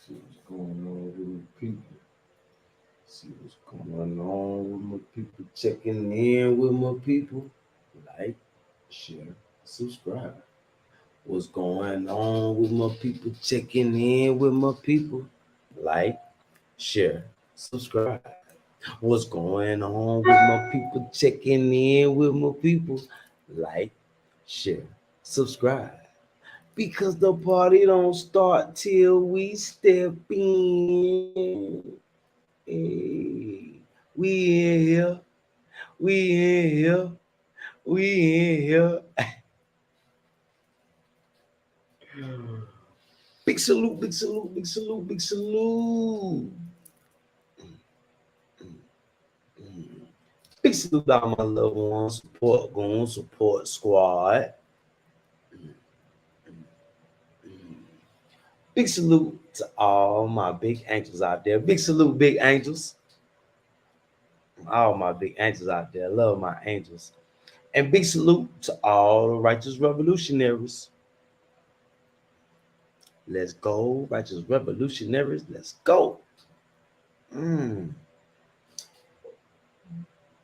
See what's going on with my people. See what's going on with my people. Checking in with my people. Like, share, subscribe. What's going on with my people? Checking in with my people. Like, share, subscribe. What's going on with my people? Checking in with my people. Like, share, subscribe. Because the party don't start till we step in. Hey, we in here. We in here. We in here. Big salute, big salute, big salute, big salute. Big salute to all my loved ones, support goons, support squad. Big salute to all my big angels out there. Big salute, big angels. All my big angels out there. Love my angels. And big salute to all the righteous revolutionaries. Let's go, righteous revolutionaries. Let's go. Mm.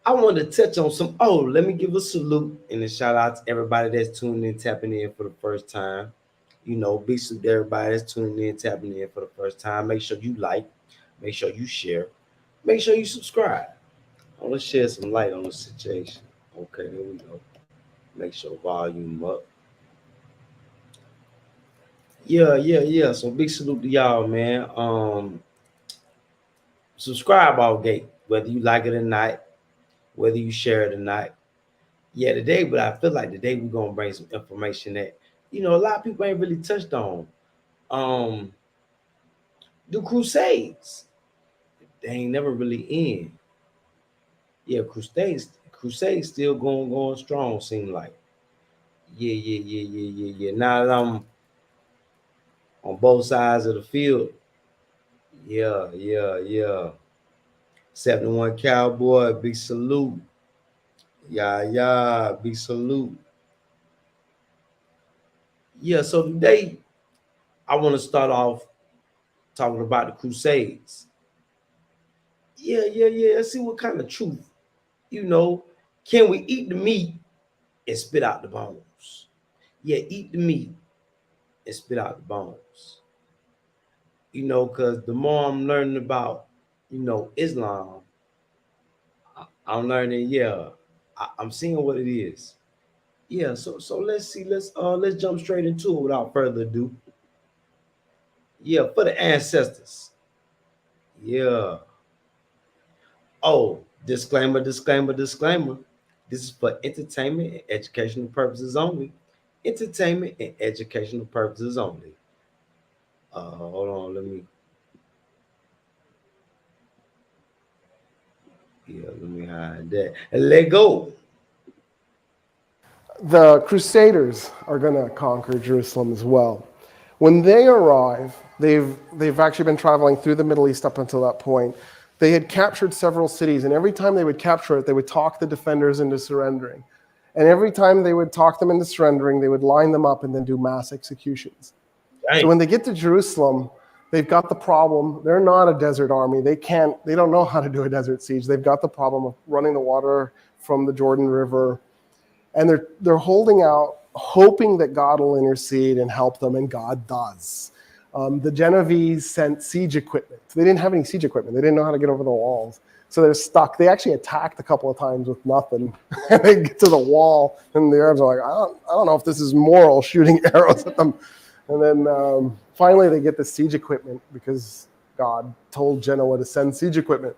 I want to touch on some. Oh, let me give a salute and a shout out to everybody that's tuning in, tapping in for the first time. You know, big salute to everybody that's tuning in, tapping in for the first time. Make sure you like, make sure you share, make sure you subscribe. I want to shed some light on the situation. Okay, there we go. Make sure volume up. Yeah. So big salute to y'all, man. Subscribe all gate, whether you like it or not, whether you share it or not. Yeah, today, but I feel like today we're gonna bring some information that a lot of people ain't really touched on. Um, the Crusades, they ain't never really end. Yeah, Crusades still going strong. Seem like yeah. Now that I'm on both sides of the field, yeah. 71 Cowboy, big salute. Yeah, big salute. Yeah, so today I want to start off talking about the Crusades. Yeah. Let's see what kind of truth, you know, can we eat the meat and spit out the bones? Yeah, eat the meat and spit out the bones. Because the more I'm learning about, Islam, I'm learning, I'm seeing what it is. Yeah, so let's see, let's jump straight into it without further ado. Yeah, for the ancestors. Yeah. Oh, disclaimer. This is for entertainment and educational purposes only. Entertainment and educational purposes only. Hold on, let me hide that. And let go. The Crusaders are going to conquer Jerusalem as well. When they arrive, they've actually been traveling through the Middle East up until that point. They had captured several cities, and every time they would capture it, they would talk the defenders into surrendering. And every time they would talk them into surrendering, they would line them up and then do mass executions. So Dang. when they get to Jerusalem, they've got the problem. They're not a desert army. They don't know how to do a desert siege. They've got the problem of running the water from the Jordan River, and they're holding out, hoping that God will intercede and help them, and God does. The Genovese sent siege equipment. They didn't have any siege equipment. They didn't know how to get over the walls. So they're stuck. They actually attacked a couple of times with nothing. They get to the wall, and the Arabs are like, I don't know if this is moral, shooting arrows at them. And then finally they get the siege equipment because God told Genoa to send siege equipment.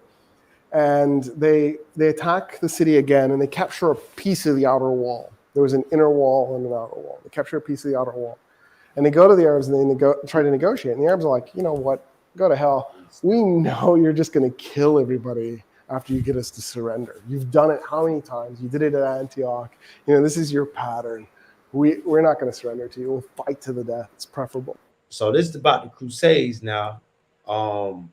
And they attack the city again, and they capture a piece of the outer wall. There was an inner wall and an outer wall. They capture a piece of the outer wall. And they go to the Arabs and they try to negotiate. And the Arabs are like, you know what? Go to hell. We know you're just going to kill everybody after you get us to surrender. You've done it how many times? You did it at Antioch. This is your pattern. We're not going to surrender to you. We'll fight to the death. It's preferable. So this is about the Crusades now. Um,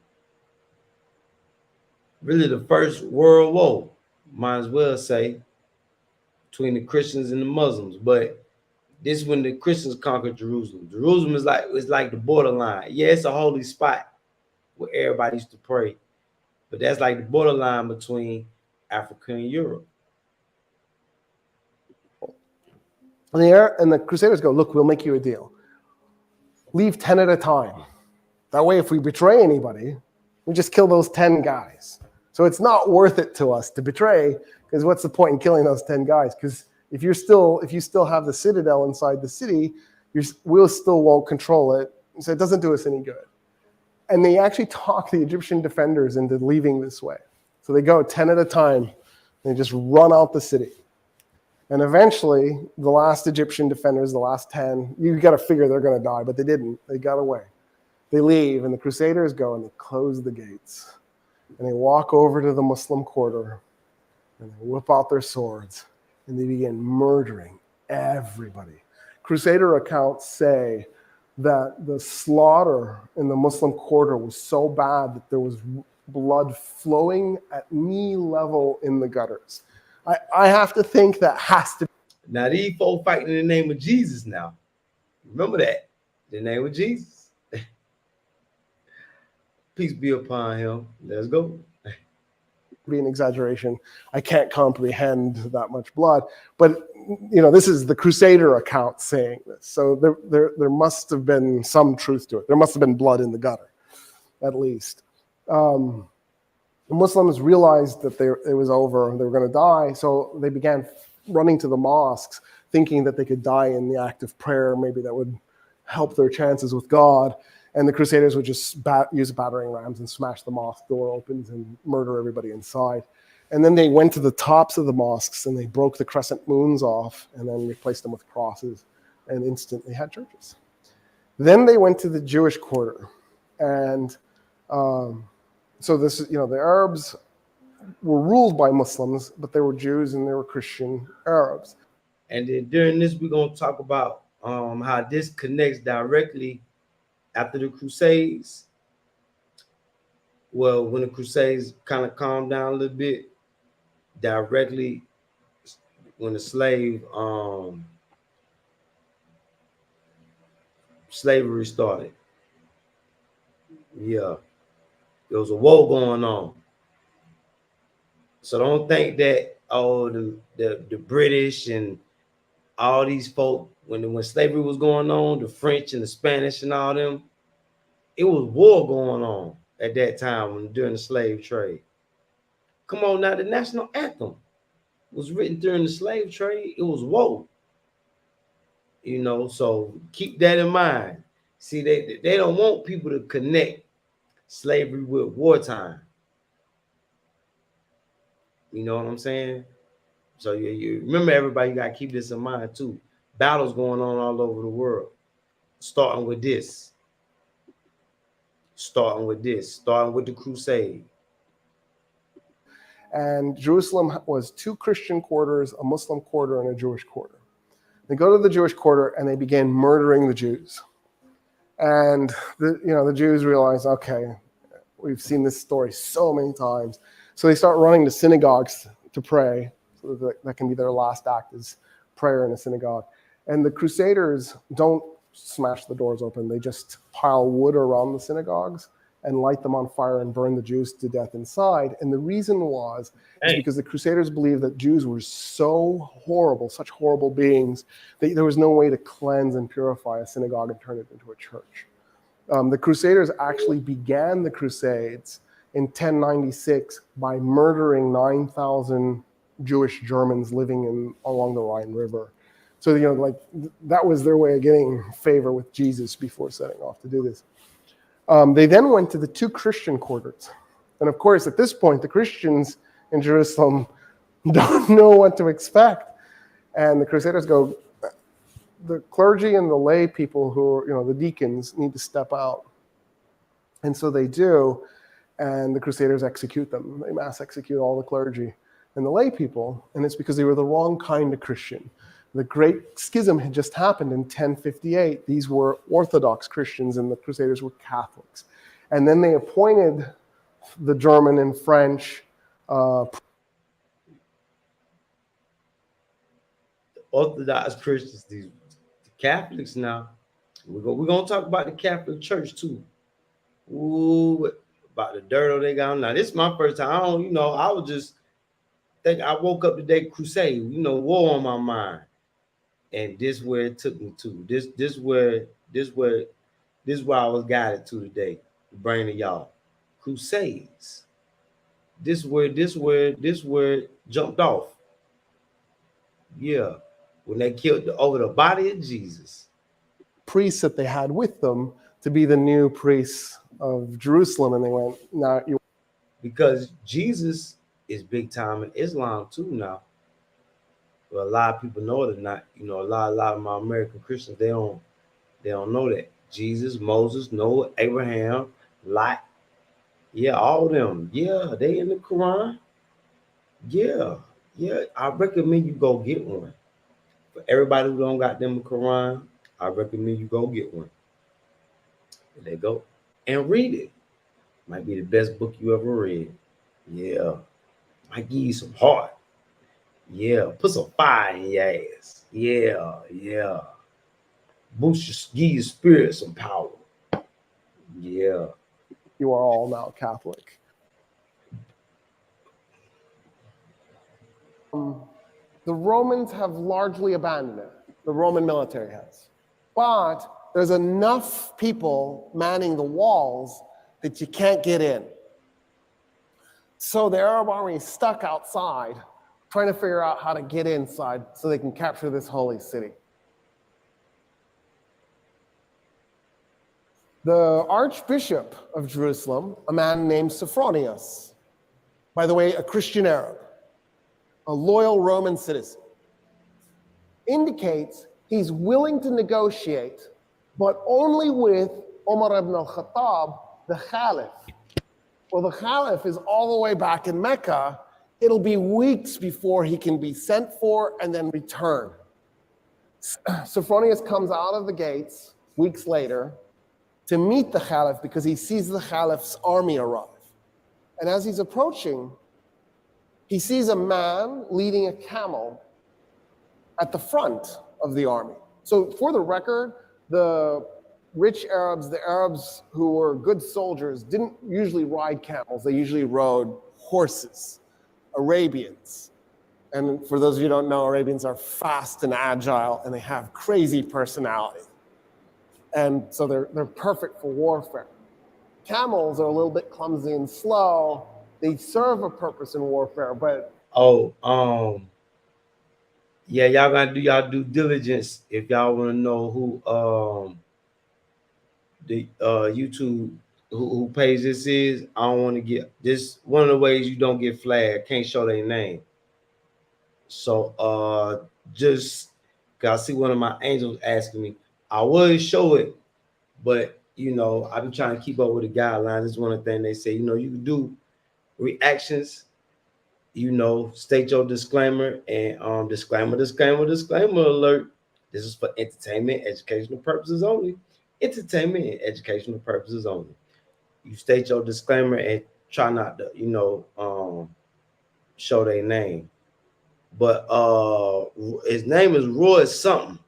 Really the first world war, might as well say, between the Christians and the Muslims. But This is when the Christians conquered Jerusalem. Jerusalem is like the borderline. Yeah, it's a holy spot where everybody used to pray, but that's like the borderline between Africa and Europe. And the Crusaders go, look, we'll make you a deal. Leave 10 at a time. That way, if we betray anybody, we just kill those 10 guys. So it's not worth it to us to betray, because what's the point in killing those 10 guys? Because if you still have the citadel inside the city, we'll still won't control it. So it doesn't do us any good. And they actually talk the Egyptian defenders into leaving this way. So they go 10 at a time. They just run out the city. And eventually, the last Egyptian defenders, the last 10, you got to figure they're going to die, but they didn't. They got away. They leave, and the Crusaders go, and they close the gates. And they walk over to the Muslim quarter, and they whip out their swords, and they begin murdering everybody. Crusader accounts say that the slaughter in the Muslim quarter was so bad that there was blood flowing at knee level in the gutters. I have to think that has to be. Now, these folk fighting in the name of Jesus now. Remember that. The name of Jesus. Peace be upon him. Let's go. Be an exaggeration. I can't comprehend that much blood. But, this is the Crusader account saying this. So there must have been some truth to it. There must have been blood in the gutter, at least. The Muslims realized that it was over, they were going to die, so they began running to the mosques, thinking that they could die in the act of prayer. Maybe that would help their chances with God. And the Crusaders would just use battering rams and smash the mosque door open and murder everybody inside. And then they went to the tops of the mosques and they broke the crescent moons off and then replaced them with crosses and instantly had churches. Then they went to the Jewish quarter. And so this, the Arabs were ruled by Muslims, but they were Jews and they were Christian Arabs. And then during this, we're going to talk about how this connects directly after the Crusades. Well, when the Crusades kind of calmed down a little bit, directly when the slavery started. Yeah, there was a war going on. So don't think that the British and all these folk, when slavery was going on, the French and the Spanish and all them, it was war going on at that time during the slave trade. Come on now, the national anthem was written during the slave trade. It was war. So keep that in mind. See, they don't want people to connect slavery with wartime. You know what I'm saying? So you remember, everybody, you got to keep this in mind too. Battles going on all over the world. Starting with the Crusade. And Jerusalem was 2 Christian quarters, a Muslim quarter, and a Jewish quarter. They go to the Jewish quarter and they began murdering the Jews. And the Jews realize, okay, we've seen this story so many times. So they start running to synagogues to pray. So that can be their last act, is prayer in a synagogue. And the Crusaders don't smash the doors open. They just pile wood around the synagogues and light them on fire and burn the Jews to death inside. And the reason is because the Crusaders believed that Jews were so horrible, such horrible beings, that there was no way to cleanse and purify a synagogue and turn it into a church. The Crusaders actually began the Crusades in 1096 by murdering 9,000 Jewish Germans living along the Rhine River. So, that was their way of getting favor with Jesus before setting off to do this. They then went to the 2 Christian quarters. And of course, at this point, the Christians in Jerusalem don't know what to expect. And the Crusaders go, the clergy and the lay people who are, the deacons, need to step out. And so they do, and the Crusaders execute them. They mass execute all the clergy and the lay people, and it's because they were the wrong kind of Christian. The Great Schism had just happened in 1058. These were Orthodox Christians, and the Crusaders were Catholics. And then they appointed the German and French Orthodox Christians, Catholics now. We're gonna talk about the Catholic Church too. Ooh, about the dirt they got. Now this is my first time. I don't, I was just think I woke up today crusade, war on my mind. And this where it took me to. This where I was guided to today. To bring to y'all. Crusades. This where it jumped off. Yeah. When they killed over the body of Jesus. Priests that they had with them to be the new priests of Jerusalem, and they went, "No, you." Because Jesus is big time in Islam too now. Well, a lot of people know it or not. A lot of my American Christians they don't know that Jesus, Moses, Noah, Abraham, Lot, yeah, all of them, yeah, they in the Quran. Yeah, yeah. I recommend you go get one. For everybody who don't got them a Quran, I recommend you go get one. There they go and read it. Might be the best book you ever read. Yeah, might give you some heart. Yeah, put some fire in your ass. Yeah, yeah. Give your spirit some power. Yeah. You are all now Catholic. The Romans have largely abandoned it. The Roman military has. But there's enough people manning the walls that you can't get in. So the Arab army is stuck outside trying to figure out how to get inside so they can capture this holy city. The Archbishop of Jerusalem, a man named Sophronius, by the way, a Christian Arab, a loyal Roman citizen, indicates he's willing to negotiate, but only with Omar ibn al-Khattab, the Caliph. Well, the Caliph is all the way back in Mecca. It'll be weeks before he can be sent for and then return. Sophronius comes out of the gates weeks later to meet the Caliph because he sees the Caliph's army arrive. And as he's approaching, he sees a man leading a camel at the front of the army. So for the record, the rich Arabs, the Arabs who were good soldiers, didn't usually ride camels. They usually rode horses, Arabians. And for those of you who don't know, Arabians are fast and agile, and they have crazy personality. And so they're perfect for warfare. Camels are a little bit clumsy and slow. They serve a purpose in warfare, but yeah, y'all gotta do y'all due diligence if y'all want to know who the YouTube who page this is. I don't want to get this one of the ways you don't get flagged. Can't show their name. So just cause I see one of my angels asking me, I would show it, but I've been trying to keep up with the guidelines. This is one of the things they say, you can do reactions, state your disclaimer and disclaimer alert. This is for entertainment, educational purposes only. Entertainment and educational purposes only. You state your disclaimer and try not to, show their name. But his name is Roy something.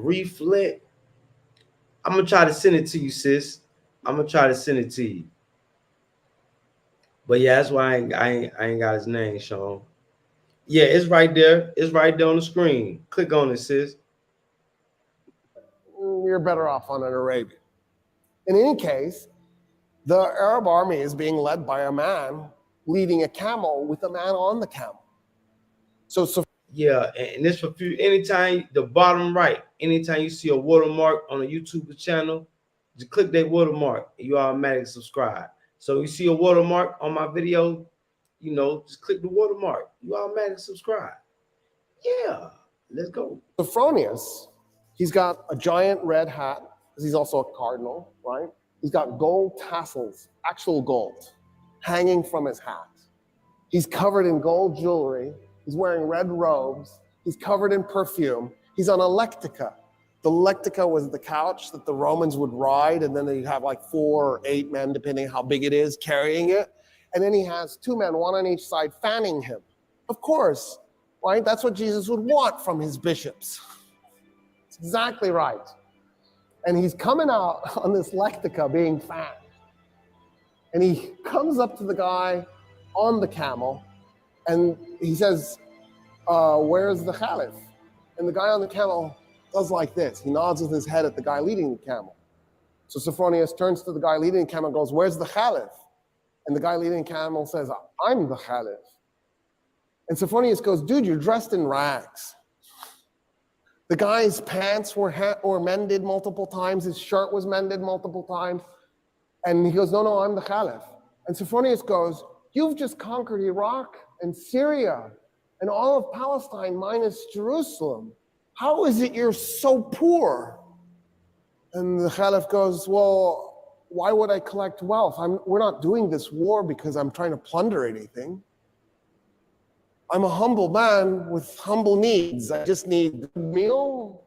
Reflect. I'm gonna try to send it to you, sis. I'm gonna try to send it to you. But yeah, that's why I ain't got his name, Sean. Yeah, it's right there. It's right there on the screen. Click on it, sis. you're better off on an Arabian. In any case, the Arab army is being led by a man leading a camel with a man on the camel. So yeah, and this for anytime the bottom right, anytime you see a watermark on a YouTube channel, just click that watermark and you automatically subscribe. So you see a watermark on my video, just click the watermark. You automatically subscribe. Yeah, let's go. Sophronius, he's got a giant red hat, because he's also a cardinal, right? He's got gold tassels, actual gold, hanging from his hat. He's covered in gold jewelry. He's wearing red robes. He's covered in perfume. He's on Electica, The lectica was the couch that the Romans would ride, and then they'd have like 4 or 8 men, depending how big it is, carrying it. And then he has 2 men, one on each side, fanning him. Of course, right? That's what Jesus would want from his bishops. It's exactly right. And he's coming out on this lectica being fanned. And he comes up to the guy on the camel, and he says, where's the Caliph? And the guy on the camel does like this. He nods with his head at the guy leading the camel. So Sophronius turns to the guy leading the camel and goes, where's the Caliph? And the guy leading the camel says, I'm the Caliph. And Sophronius goes, dude, you're dressed in rags. The guy's pants were mended multiple times. His shirt was mended multiple times. And he goes, no, I'm the Caliph. And Sophronius goes, you've just conquered Iraq and Syria and all of Palestine minus Jerusalem. How is it you're so poor? And the Caliph goes, well, why would I collect wealth? We're not doing this war because I'm trying to plunder anything. I'm a humble man with humble needs. I just need a meal.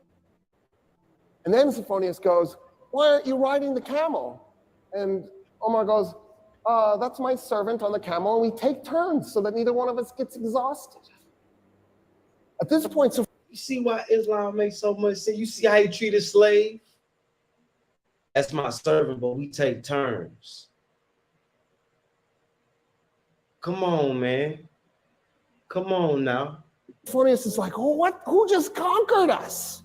And then Sophronius goes, why aren't you riding the camel? And Omar goes, that's my servant on the camel, and we take turns so that neither one of us gets exhausted. At this point, you see why Islam makes so much sense? You see how he treat a slave? That's my servant, but we take turns. Come on, man. Come on now. Sophronius is like, oh, what? Who just conquered us?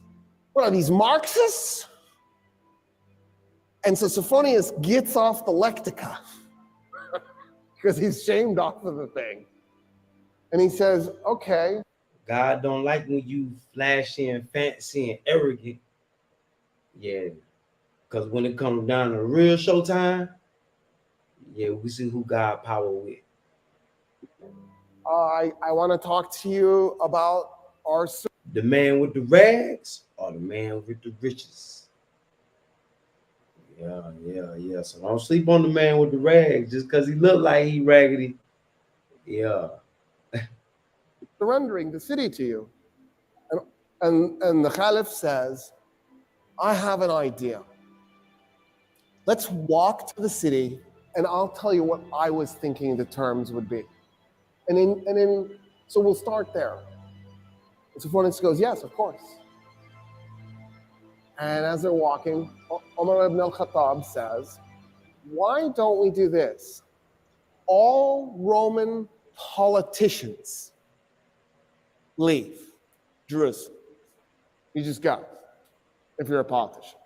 What are these Marxists? And so Sophronius gets off the lectica because he's shamed off of the thing. And he says, okay. God don't like when you flashy and fancy and arrogant. Yeah. Because when it comes down to real showtime, yeah, we see who God power with. I want to talk to you about our... The man with the rags or the man with the riches? Yeah. So don't sleep on the man with the rags just because he look like he raggedy. Yeah. Surrendering the city to you. And the Caliph says, I have an idea. Let's walk to the city and I'll tell you what I was thinking the terms would be. So we'll start there. And Sophronius goes, yes, of course. And as they're walking, Umar ibn al-Khattab says, why don't we do this? All Roman politicians leave Jerusalem. You just go, if you're a politician.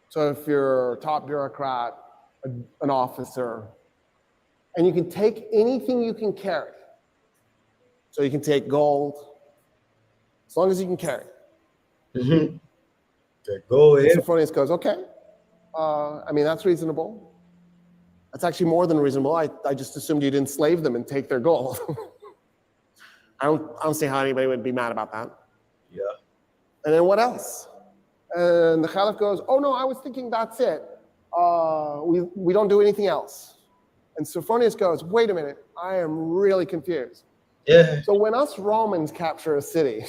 So if you're a top bureaucrat, an officer, and you can take anything you can carry. So you can take gold, as long as you can carry it. Mm-hmm. Okay, go ahead. Sophronius goes, okay. That's reasonable. That's actually more than reasonable. I just assumed you'd enslave them and take their gold. I don't see how anybody would be mad about that. Yeah. And then what else? And the Caliph goes, oh no, I was thinking that's it. We don't do anything else. And Sophronius goes, wait a minute, I am really confused. Yeah. So when us Romans capture a city,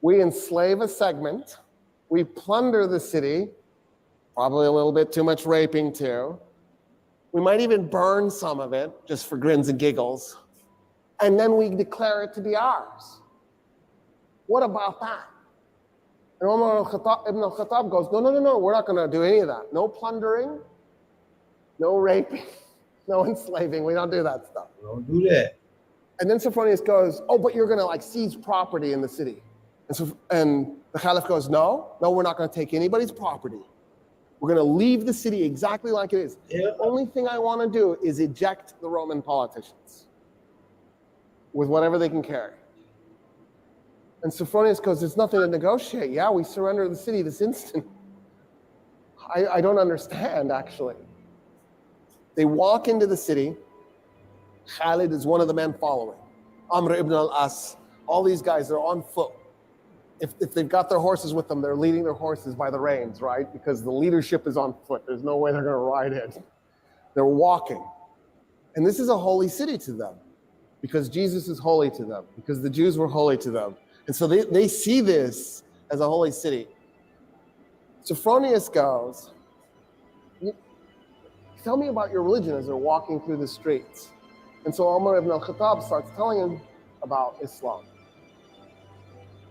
we enslave a segment, we plunder the city, probably a little bit too much raping too. We might even burn some of it just for grins and giggles. And then we declare it to be ours. What about that? And Umar ibn al-Khattab goes, no, we're not going to do any of that. No plundering, no raping, no enslaving. We don't do that stuff. We don't do that. And then Sophronius goes, oh, but you're going to seize property in the city. And the Caliph goes, no, we're not going to take anybody's property. We're going to leave the city exactly like it is. Yeah. The only thing I want to do is eject the Roman politicians with whatever they can carry. And Sophronius goes, there's nothing to negotiate. Yeah, we surrender the city this instant. I don't understand, actually. They walk into the city. Khalid is one of the men following. Amr ibn al-As. All these guys are on foot. If they've got their horses with them, they're leading their horses by the reins, right? Because the leadership is on foot. There's no way they're going to ride in. They're walking. And this is a holy city to them because Jesus is holy to them, because the Jews were holy to them. And so they see this as a holy city. Sophronius goes, tell me about your religion as they're walking through the streets. And so Umar ibn al-Khattab starts telling him about Islam.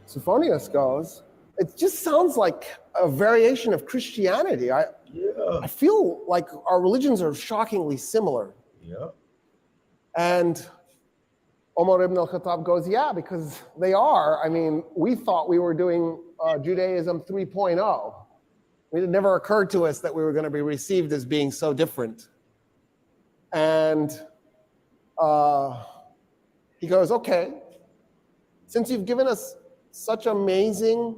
Sophronius goes, it just sounds like a variation of Christianity. I feel like our religions are shockingly similar. Yeah. And Umar ibn al-Khattab goes, yeah, because they are. I mean, we thought we were doing Judaism 3.0. It never occurred to us that we were going to be received as being so different. And he goes, okay, since you've given us such amazing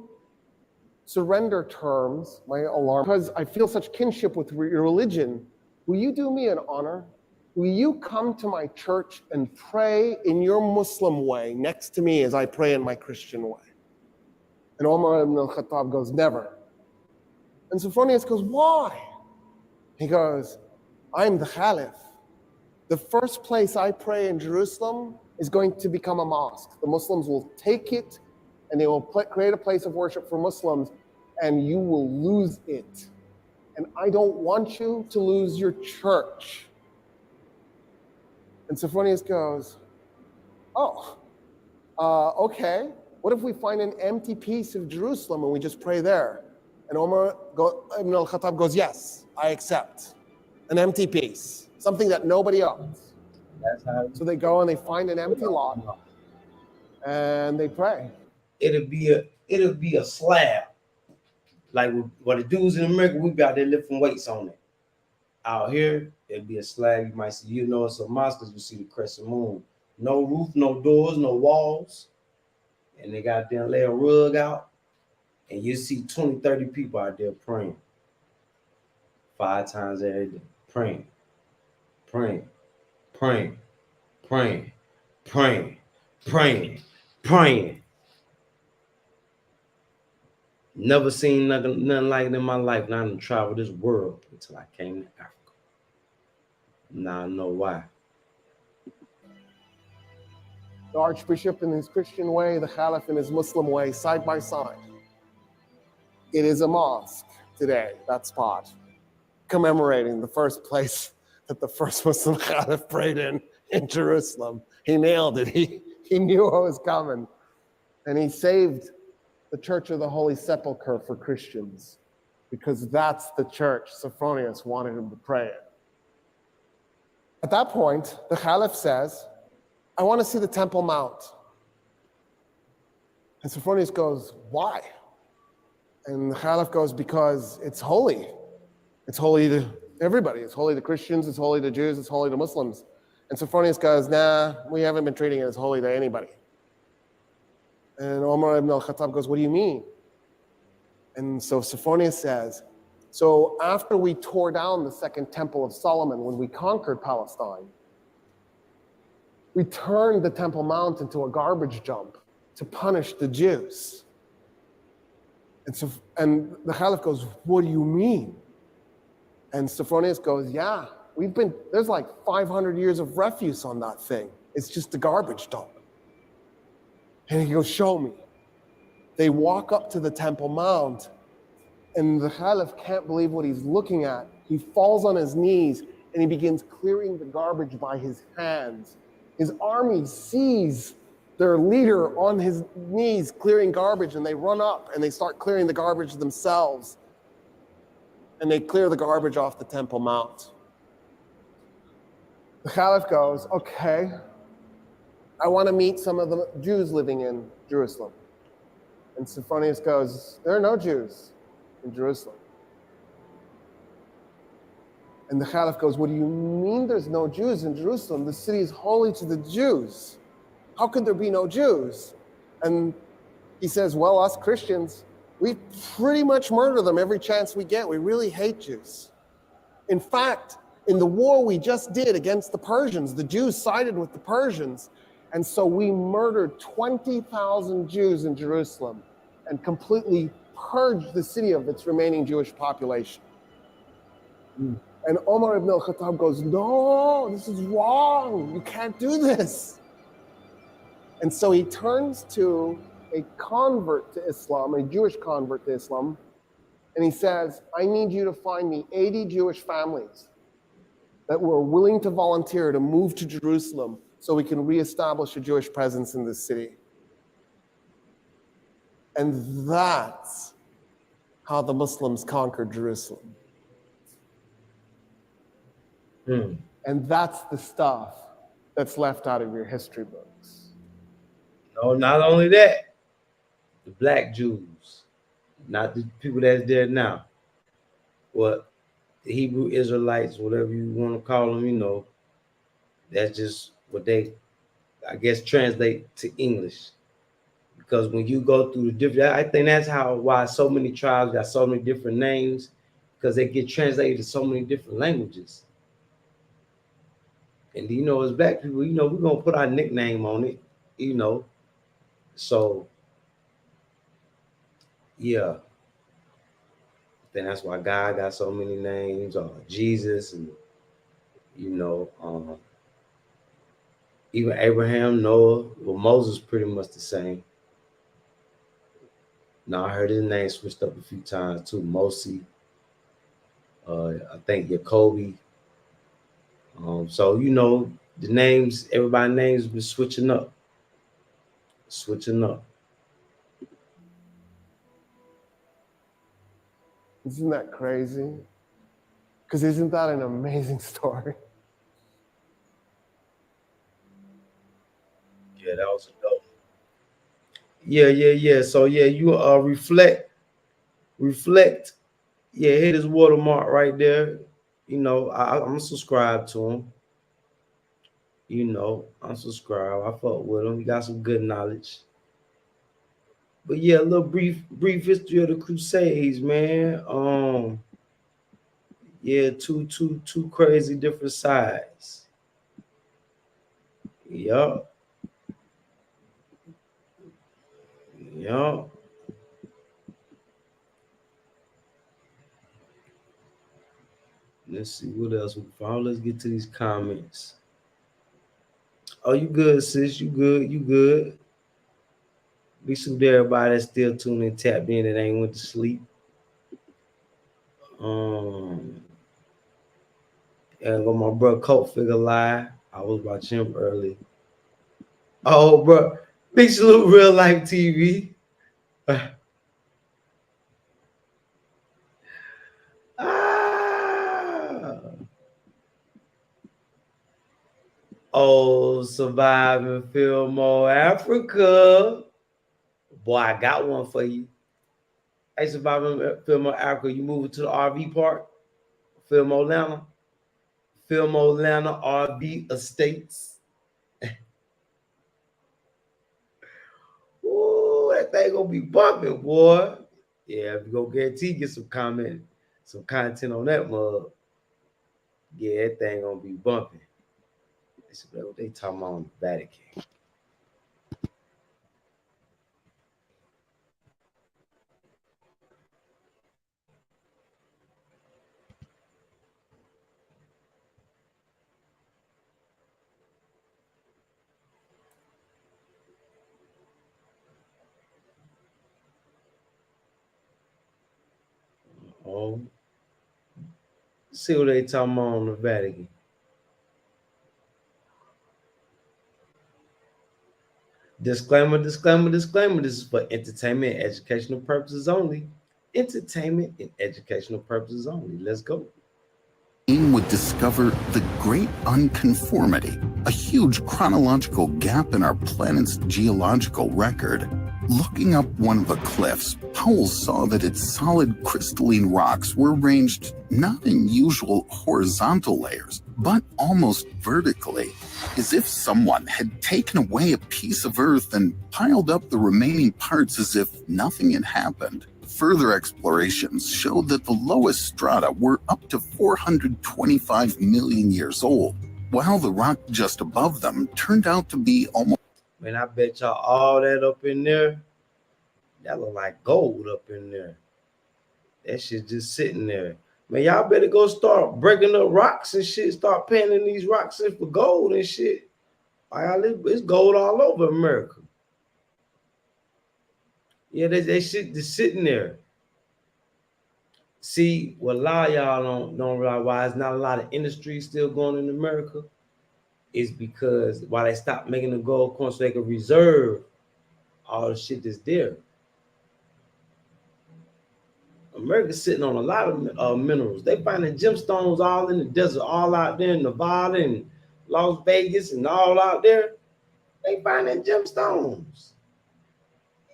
surrender terms, my alarm, because I feel such kinship with your religion, will you do me an honor? Will you come to my church and pray in your Muslim way next to me as I pray in my Christian way? And Umar ibn al-Khattab goes, never. And Sophronius goes, why? He goes, I'm the Caliph. The first place I pray in Jerusalem is going to become a mosque. The Muslims will take it and they will create a place of worship for Muslims, and you will lose it. And I don't want you to lose your church. And Sophronius goes, okay. What if we find an empty piece of Jerusalem and we just pray there? And Umar ibn al-Khattab goes, yes, I accept. An empty piece, something that nobody owns. That's how. So they go and they find an empty lot and they pray. It'll be a slab. Like what the dudes in America, we be out there lifting weights on it. Out here, it'll be a slab. You might see, it's a mosque because you see the crescent moon. No roof, no doors, no walls. And they got them lay a rug out. And you see 20, 30 people out there praying. 5 times every day. Praying. Never seen nothing like it in my life. Now I done traveled this world until I came to Africa. Now I know why. The Archbishop in his Christian way, the Caliph in his Muslim way, side by side. It is a mosque today, that spot, commemorating the first place that the first Muslim Caliph prayed in Jerusalem. He nailed it. He knew what was coming. And he saved the Church of the Holy Sepulchre for Christians, because that's the church Sophronius wanted him to pray in. At that point, the Caliph says, I want to see the Temple Mount. And Sophronius goes, why? And the Caliph goes, because it's holy. It's holy to everybody. It's holy to Christians, it's holy to Jews, it's holy to Muslims. And Sophronius goes, nah, we haven't been treating it as holy to anybody. And Umar ibn al-Khattab goes, what do you mean? And so Sophronius says, so after we tore down the second temple of Solomon, when we conquered Palestine, we turned the Temple Mount into a garbage dump to punish the Jews. And the Caliph goes, what do you mean? And Sophronius goes, yeah, there's like 500 years of refuse on that thing. It's just a garbage dump. And he goes, show me. They walk up to the Temple Mount, and the Caliph can't believe what he's looking at. He falls on his knees, and he begins clearing the garbage by his hands. His army sees their leader on his knees clearing garbage, and they run up, and they start clearing the garbage themselves. And they clear the garbage off the Temple Mount. The Caliph goes, okay, I want to meet some of the Jews living in Jerusalem. And Sophronius goes, there are no Jews in Jerusalem. And the Caliph goes, what do you mean there's no Jews in Jerusalem? The city is holy to the Jews. How could there be no Jews? And he says, well, us Christians, we pretty much murder them every chance we get. We really hate Jews. In fact, in the war we just did against the Persians, the Jews sided with the Persians. And so we murdered 20,000 Jews in Jerusalem and completely purged the city of its remaining Jewish population. And Umar ibn al-Khattab goes, no, this is wrong. You can't do this. And so he turns to a convert to Islam, a Jewish convert to Islam, and he says, I need you to find me 80 Jewish families that were willing to volunteer to move to Jerusalem so we can reestablish a Jewish presence in this city. And that's how the Muslims conquered Jerusalem. And that's the stuff that's left out of your history books. No, not only that, the black Jews, not the people that's there now, but the Hebrew Israelites, whatever you want to call them, you know, that's just what they, I guess, translate to English. Because when you go through the different, I think that's why so many tribes got so many different names, because they get translated to so many different languages. And you know, as black people, you know, we're gonna put our nickname on it, you know. So yeah. Then that's why God got so many names, or Jesus, and you know, even Abraham, Noah, well, Moses pretty much the same. Now I heard his name switched up a few times too. Mosi, I think Jacoby. So you know, the names, everybody's names been switching up. Switching up. Isn't that crazy? Because isn't that an amazing story? Yeah, that was a dope. Yeah. So yeah, you reflect. Yeah, hit his watermark right there. You know, I'm subscribed to him. You know, I'm subscribed. I fuck with him. He got some good knowledge. But yeah, a little brief history of the Crusades, man. Yeah, two crazy different sides. Yup. Yup. Let's see what else we found. Let's get to these comments. Oh, you good, sis? You good? You good? Be salute to everybody that's still tuning and tapped in that ain't went to sleep. And got my bro Colt Figure live. I was watching him early. Oh, bro, big salute, real life TV. Ah. Oh, surviving Fillmore, Africa. Boy, I got one for you. Hey, surviving Fillmore, Africa. You moving to the RV park? Fillmore, Atlanta. Fillmore, Atlanta RV Estates. Ooh, that thing gonna be bumping, boy. Yeah, if you go guarantee get some content on that mug. Yeah, that thing gonna be bumping. That's what they talking about in the Vatican. Oh, see what they talking about in the Vatican. Disclaimer. This is for entertainment and educational purposes only. Entertainment and educational purposes only. Let's go. Would discover the Great Unconformity, a huge chronological gap in our planet's geological record. Looking up one of the cliffs, Powell saw that its solid crystalline rocks were arranged not in usual horizontal layers, but almost vertically, as if someone had taken away a piece of Earth and piled up the remaining parts as if nothing had happened. Further explorations showed that the lowest strata were up to 425 million years old, while the rock just above them turned out to be almost... Man, I bet y'all all that up in there, that look like gold up in there. That shit just sitting there. Man, y'all better go start breaking up rocks and shit, start panning these rocks in for gold and shit. It's gold all over America. Yeah, they shit just sitting there. See, what a lot of y'all don't realize why there's not a lot of industry still going in America is because why they stopped making the gold coin so they could reserve all the shit that's there. America's sitting on a lot of minerals. They finding gemstones all in the desert, all out there in Nevada and Las Vegas and all out there. They finding gemstones.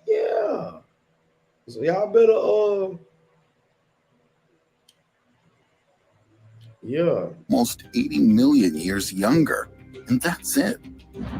Yeah. So y'all better yeah. Almost 80 million years younger, and that's it.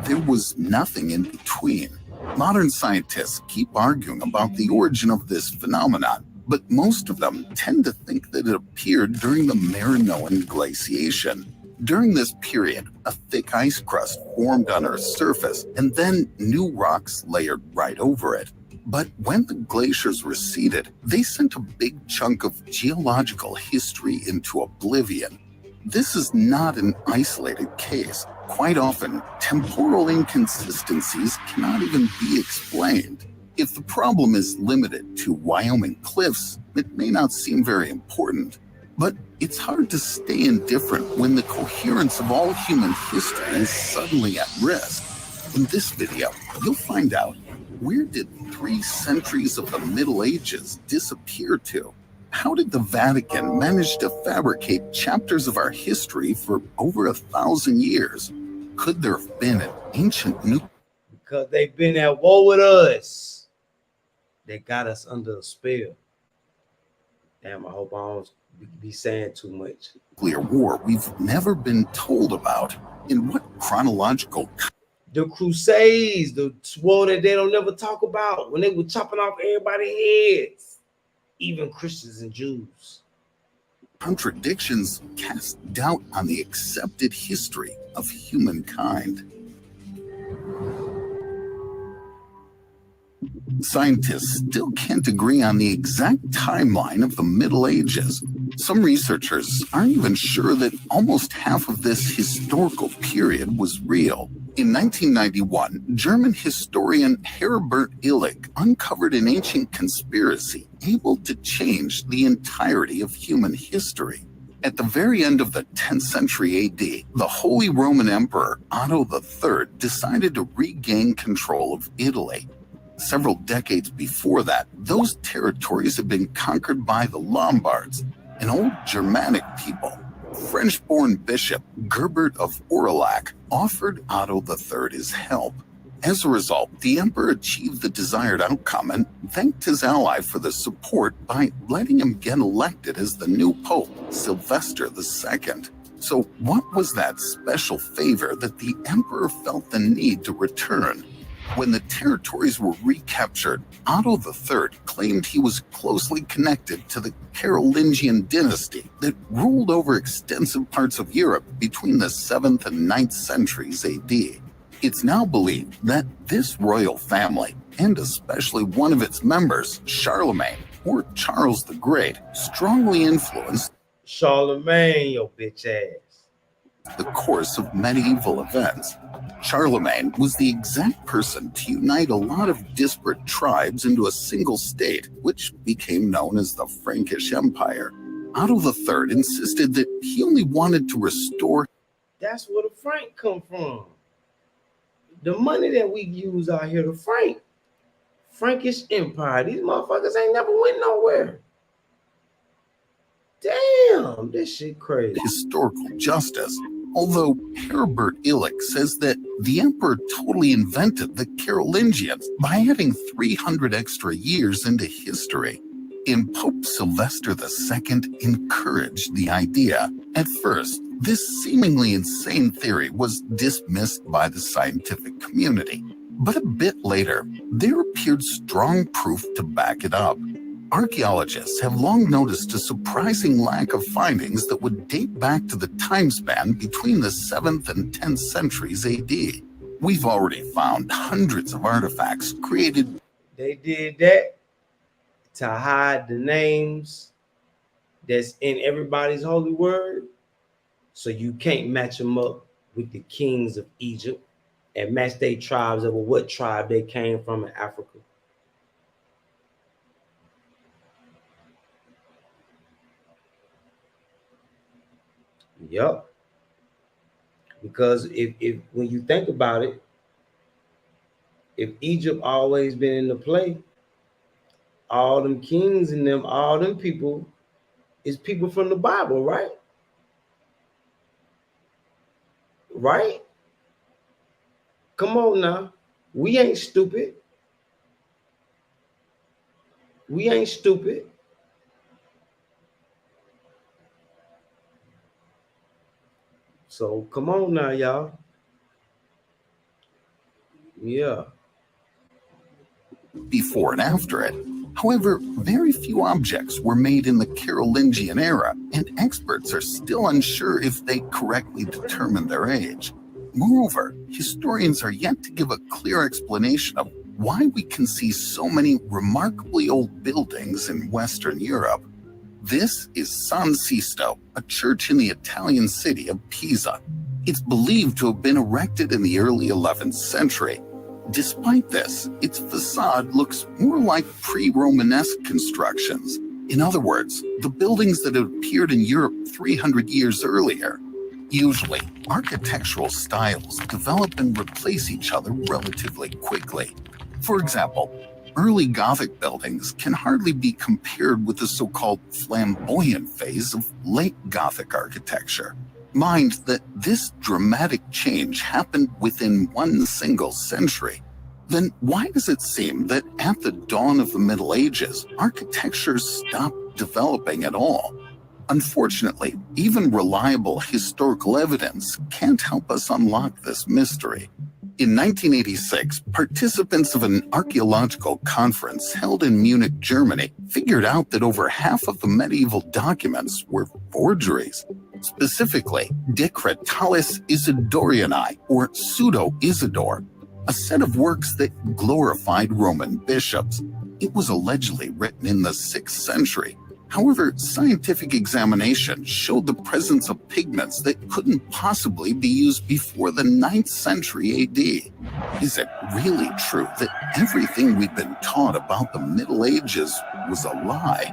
There was nothing in between. Modern scientists keep arguing about the origin of this phenomenon, but most of them tend to think that it appeared during the Marinoan glaciation. During this period, a thick ice crust formed on Earth's surface, and then new rocks layered right over it. But when the glaciers receded, they sent a big chunk of geological history into oblivion. This is not an isolated case. Quite often, temporal inconsistencies cannot even be explained. If the problem is limited to Wyoming cliffs, it may not seem very important. But it's hard to stay indifferent when the coherence of all human history is suddenly at risk. In this video, you'll find out, where did 3 centuries of the Middle Ages disappear to? How did the Vatican manage to fabricate chapters of our history for over 1,000 years? Could there have been an ancient new... Because they've been at war with us. They got us under a spell. Damn, I hope I don't be saying too much. nuclear war we've never been told about? In what chronological... The Crusades, the war that they don't never talk about, when they were chopping off everybody's heads, even Christians and Jews. contradictions cast doubt on the accepted history of humankind. Scientists still can't agree on the exact timeline of the Middle Ages. Some researchers aren't even sure that almost half of this historical period was real. In 1991, German historian Herbert Illig uncovered an ancient conspiracy able to change the entirety of human history. At the very end of the 10th century AD, the Holy Roman Emperor Otto III decided to regain control of Italy. Several decades before that, those territories had been conquered by the Lombards, an old Germanic people. French-born bishop Gerbert of Aurillac offered Otto III his help. As a result, the emperor achieved the desired outcome and thanked his ally for the support by letting him get elected as the new pope, Sylvester II. So what was that special favor that the emperor felt the need to return? When the territories were recaptured, Otto III claimed he was closely connected to the Carolingian dynasty that ruled over extensive parts of Europe between the 7th and 9th centuries AD. It's now believed that this royal family, and especially one of its members, Charlemagne, or Charles the Great, strongly influenced Charlemagne, your bitch ass. the course of medieval events. Charlemagne was the exact person to unite a lot of disparate tribes into a single state, which became known as the Frankish Empire. Otto III insisted that he only wanted to restore... That's where the franc come from. The money that we use out here, the franc. Frankish Empire. These motherfuckers ain't never went nowhere. Damn, this shit crazy. Historical justice. Although Herbert Illig says that the emperor totally invented the Carolingians by adding 300 extra years into history. And Pope Sylvester II encouraged the idea. At first, this seemingly insane theory was dismissed by the scientific community. But a bit later, there appeared strong proof to back it up. Archaeologists have long noticed a surprising lack of findings that would date back to the time span between the 7th and 10th centuries AD. We've already found hundreds of artifacts created. They did that to hide the names that's in everybody's holy word, so you can't match them up with the kings of Egypt and match their tribes over what tribe they came from in Africa. Yep. Because if when you think about it, if Egypt always been in the play, all them kings and them, all them people is people from the Bible, right? Right? Come on now. We ain't stupid. We ain't stupid. So come on now, y'all. Yeah. Before and after it. However, very few objects were made in the Carolingian era, and experts are still unsure if they correctly determine their age. Moreover, historians are yet to give a clear explanation of why we can see so many remarkably old buildings in Western Europe. This is San Sisto, a church in the Italian city of Pisa. It's believed to have been erected in the early 11th century. Despite this, its facade looks more like pre-Romanesque constructions. In other words, the buildings that had appeared in Europe 300 years earlier. Usually, architectural styles develop and replace each other relatively quickly. For example, early Gothic buildings can hardly be compared with the so-called flamboyant phase of late Gothic architecture. Mind that this dramatic change happened within one single century. Then why does it seem that at the dawn of the Middle Ages, architecture stopped developing at all? Unfortunately, even reliable historical evidence can't help us unlock this mystery. In 1986, participants of an archaeological conference held in Munich, Germany, figured out that over half of the medieval documents were forgeries. Specifically, Decretalis Isidoriani, or Pseudo-Isidore, a set of works that glorified Roman bishops. It was allegedly written in the 6th century. However, scientific examination showed the presence of pigments that couldn't possibly be used before the 9th century AD. Is it really true that everything we've been taught about the Middle Ages was a lie?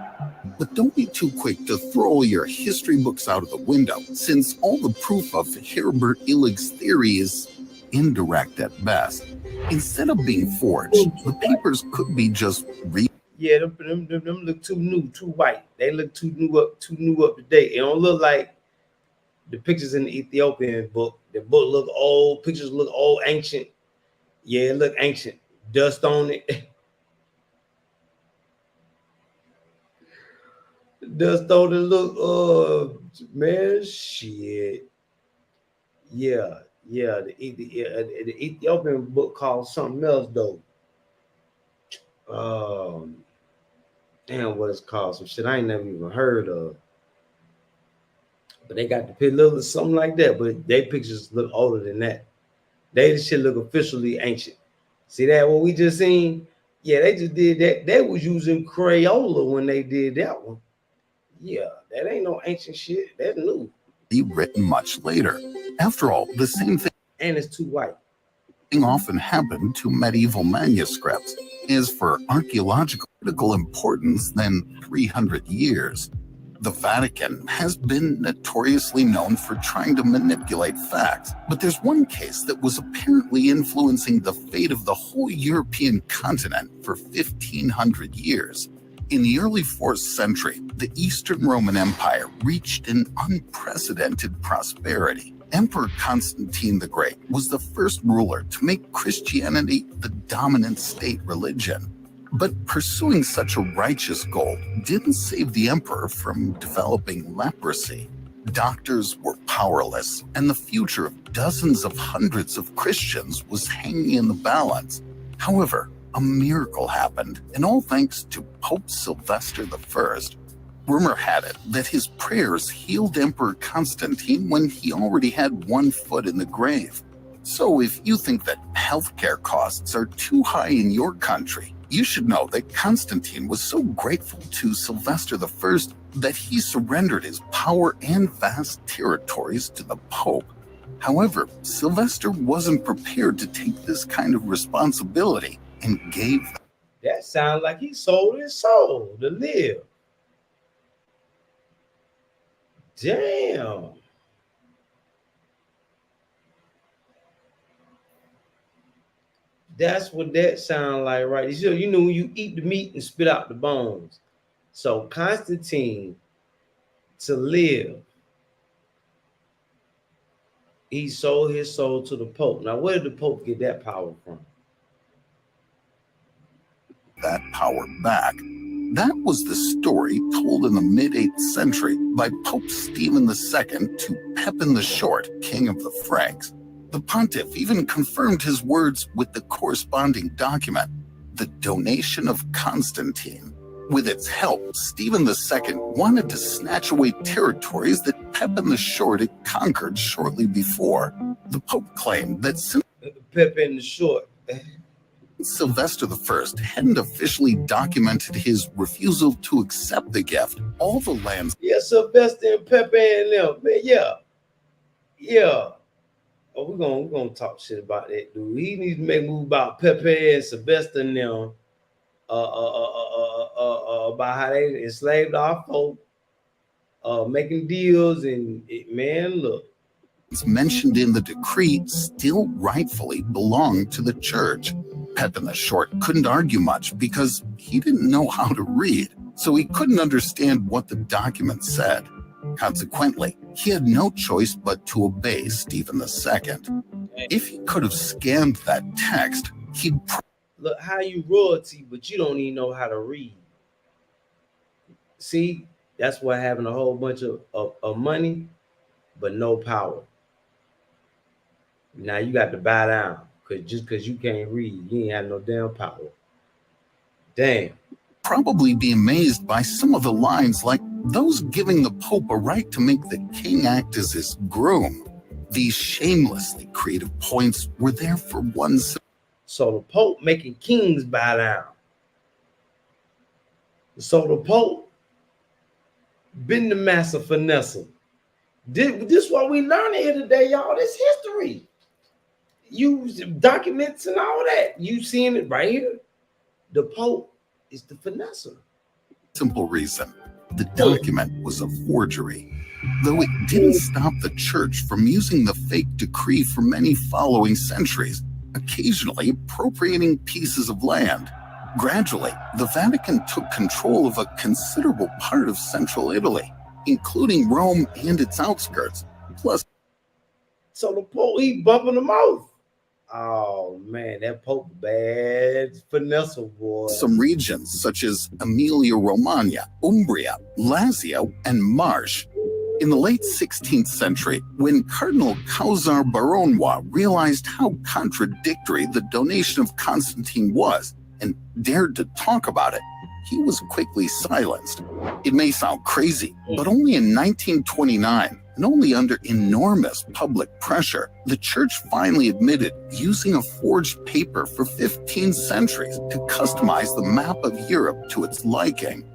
But don't be too quick to throw all your history books out of the window, since all the proof of Herbert Illig's theory is indirect at best. Instead of being forged, the papers could be just Yeah, them look too new, too white. They look too new up to date. It don't look like the pictures in the Ethiopian book. The book look old, pictures look old, ancient. Yeah, it look ancient. Dust on it. Dust on it look man, shit. Yeah, yeah. The Ethiopian book called something else though. Um Damn, what it's called? Some shit I ain't never even heard of. But they got the pit little something like that. But their pictures look older than that. They shit look officially ancient. See that what we just seen? Yeah, they just did that. They was using Crayola when they did that one. Yeah, that ain't no ancient shit. That's new. be written much later. After all, the same thing And it's too white. often happened to medieval manuscripts. As for archaeological importance, then 300 years. The Vatican has been notoriously known for trying to manipulate facts, but there's one case that was apparently influencing the fate of the whole European continent for 1,500 years. In the early 4th century, the Eastern Roman Empire reached an unprecedented prosperity. Emperor Constantine the Great was the first ruler to make Christianity the dominant state religion. But pursuing such a righteous goal didn't save the emperor from developing leprosy. Doctors were powerless, and the future of dozens of hundreds of Christians was hanging in the balance. However, a miracle happened, and all thanks to Pope Sylvester I. Rumor had it that his prayers healed Emperor Constantine when he already had one foot in the grave. So if you think that healthcare costs are too high in your country, you should know that Constantine was so grateful to Sylvester I that he surrendered his power and vast territories to the Pope. However, Sylvester wasn't prepared to take this kind of responsibility and gave. That sounds like he sold his soul to live. Damn. That's what that sound like, right? So, you know, when you eat the meat and spit out the bones. So Constantine, to live, he sold his soul to the Pope. Now, where did the Pope get that power from? That power back. That was the story told in the mid-8th century by Pope Stephen II to Pepin the Short, king of the Franks. The pontiff even confirmed his words with the corresponding document, the donation of Constantine. With its help, Stephen II wanted to snatch away territories that Pepin the Short had conquered shortly before. The Pope claimed that since Pepin the Short. Sylvester I hadn't officially documented his refusal to accept the gift, all the lands. Yeah, Sylvester and Pepin and them. Man, yeah. Yeah. Oh, we're gonna talk shit about that, dude. He needs to make a move about Pepe and Sylvester and them. About how they enslaved our folk, making deals, and man, look. It's mentioned in the decree still rightfully belonged to the church. Pepin the Short couldn't argue much because he didn't know how to read, so he couldn't understand what the document said. Consequently, he had no choice but to obey Stephen II. If he could have scanned that text, he'd look how you royalty, but you don't even know how to read. See, that's why having a whole bunch of money, but no power. Now you got to bow down, because you can't read, you ain't have no damn power. Damn. probably be amazed by some of the lines, like those giving the Pope a right to make the king act as his groom. These shamelessly creative points were there for one. So the Pope making kings bow down. So the Pope been the master finesser. This what we learning here today, y'all. This history. You documents and all that. You seeing it right here. The Pope is the finesser. Simple reason. The document was a forgery. Though it didn't stop the church from using the fake decree for many following centuries, occasionally appropriating pieces of land. Gradually, the Vatican took control of a considerable part of central Italy, including Rome and its outskirts. Plus, so the Pope, he bumping the mouth. Oh man, that Pope bad finesse boy. Some regions such as Emilia-Romagna, Umbria, Lazio, and Marche. In the late 16th century, when Cardinal Causar Baronois realized how contradictory the donation of Constantine was and dared to talk about it, he was quickly silenced. It may sound crazy, but only in 1929, and only under enormous public pressure, the church finally admitted using a forged paper for 15 centuries to customize the map of Europe to its liking.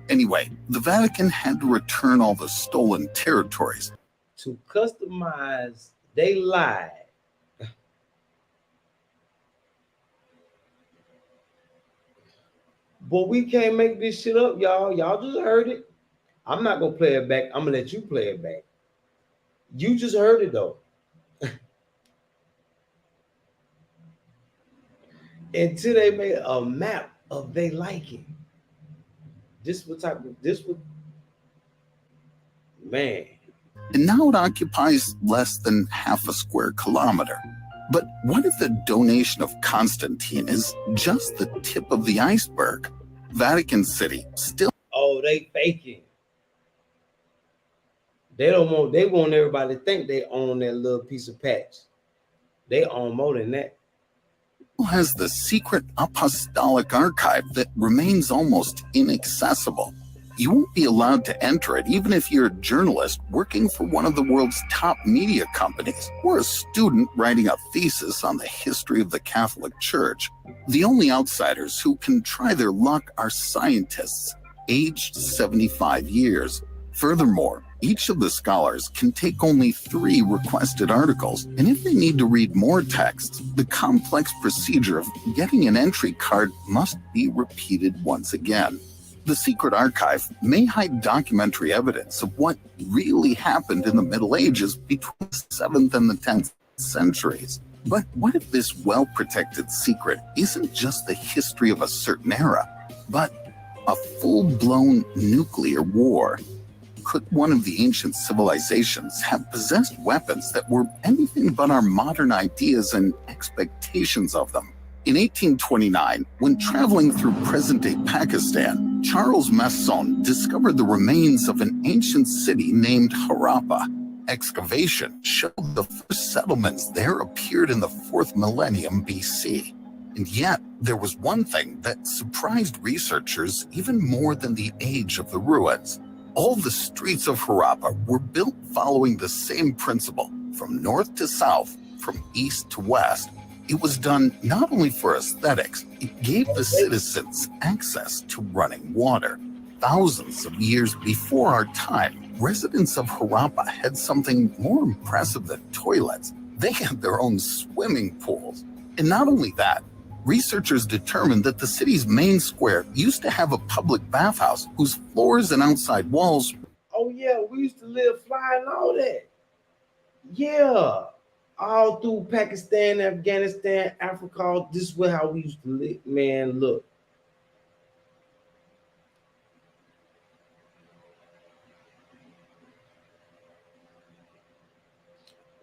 Anyway, the Vatican had to return all the stolen territories. To customize, they lied. But we can't make this shit up, y'all. Y'all just heard it. I'm not gonna play it back. I'm gonna let you play it back. You just heard it though. Until they made a map of they liking. This what type of this would man. And now it occupies less than half a square kilometer. But what if the donation of Constantine is just the tip of the iceberg? Vatican City still. Oh, they faking. They want everybody to think they own that little piece of patch. They own more than that. Has the secret apostolic archive that remains almost inaccessible. You won't be allowed to enter it even if you're a journalist working for one of the world's top media companies or a student writing a thesis on the history of the Catholic Church. The only outsiders who can try their luck are scientists, aged 75 years. Furthermore, each of the scholars can take only 3 requested articles, and if they need to read more texts, the complex procedure of getting an entry card must be repeated once again. The secret archive may hide documentary evidence of what really happened in the Middle Ages between the 7th and the 10th centuries. But what if this well-protected secret isn't just the history of a certain era, but a full-blown nuclear war? Could one of the ancient civilizations have possessed weapons that were anything but our modern ideas and expectations of them? In 1829, when traveling through present-day Pakistan, Charles Masson discovered the remains of an ancient city named Harappa. Excavation showed the first settlements there appeared in the 4th millennium BC. And yet, there was one thing that surprised researchers even more than the age of the ruins. All the streets of Harappa were built following the same principle, from north to south, from east to west. It was done not only for aesthetics, it gave the citizens access to running water. Thousands of years before our time, residents of Harappa had something more impressive than toilets. They had their own swimming pools. And not only that, researchers determined that the city's main square used to have a public bathhouse whose floors and outside walls. Oh yeah, we used to live flying all that. Yeah, all through Pakistan, Afghanistan, Africa. This is how we used to live. Man, look.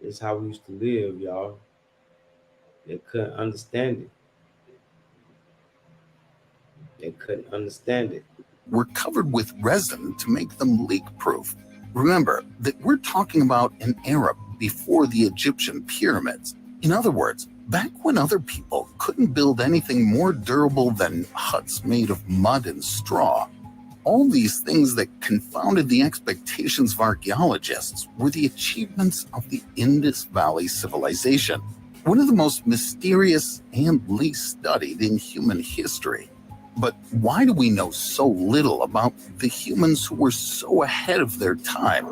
It's how we used to live, y'all. They couldn't understand it. They couldn't understand it. Were covered with resin to make them leak-proof. Remember that we're talking about an era before the Egyptian pyramids. In other words, back when other people couldn't build anything more durable than huts made of mud and straw. All these things that confounded the expectations of archaeologists were the achievements of the Indus Valley civilization, one of the most mysterious and least studied in human history. But why do we know so little about the humans who were so ahead of their time?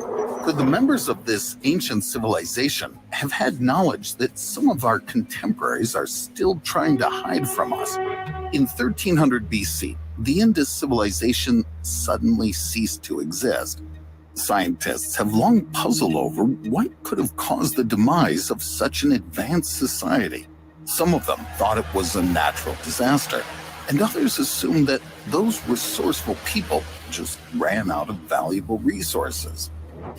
Could the members of this ancient civilization have had knowledge that some of our contemporaries are still trying to hide from us? In 1300 BC, the Indus civilization suddenly ceased to exist. Scientists have long puzzled over what could have caused the demise of such an advanced society. Some of them thought it was a natural disaster, and others assumed that those resourceful people just ran out of valuable resources.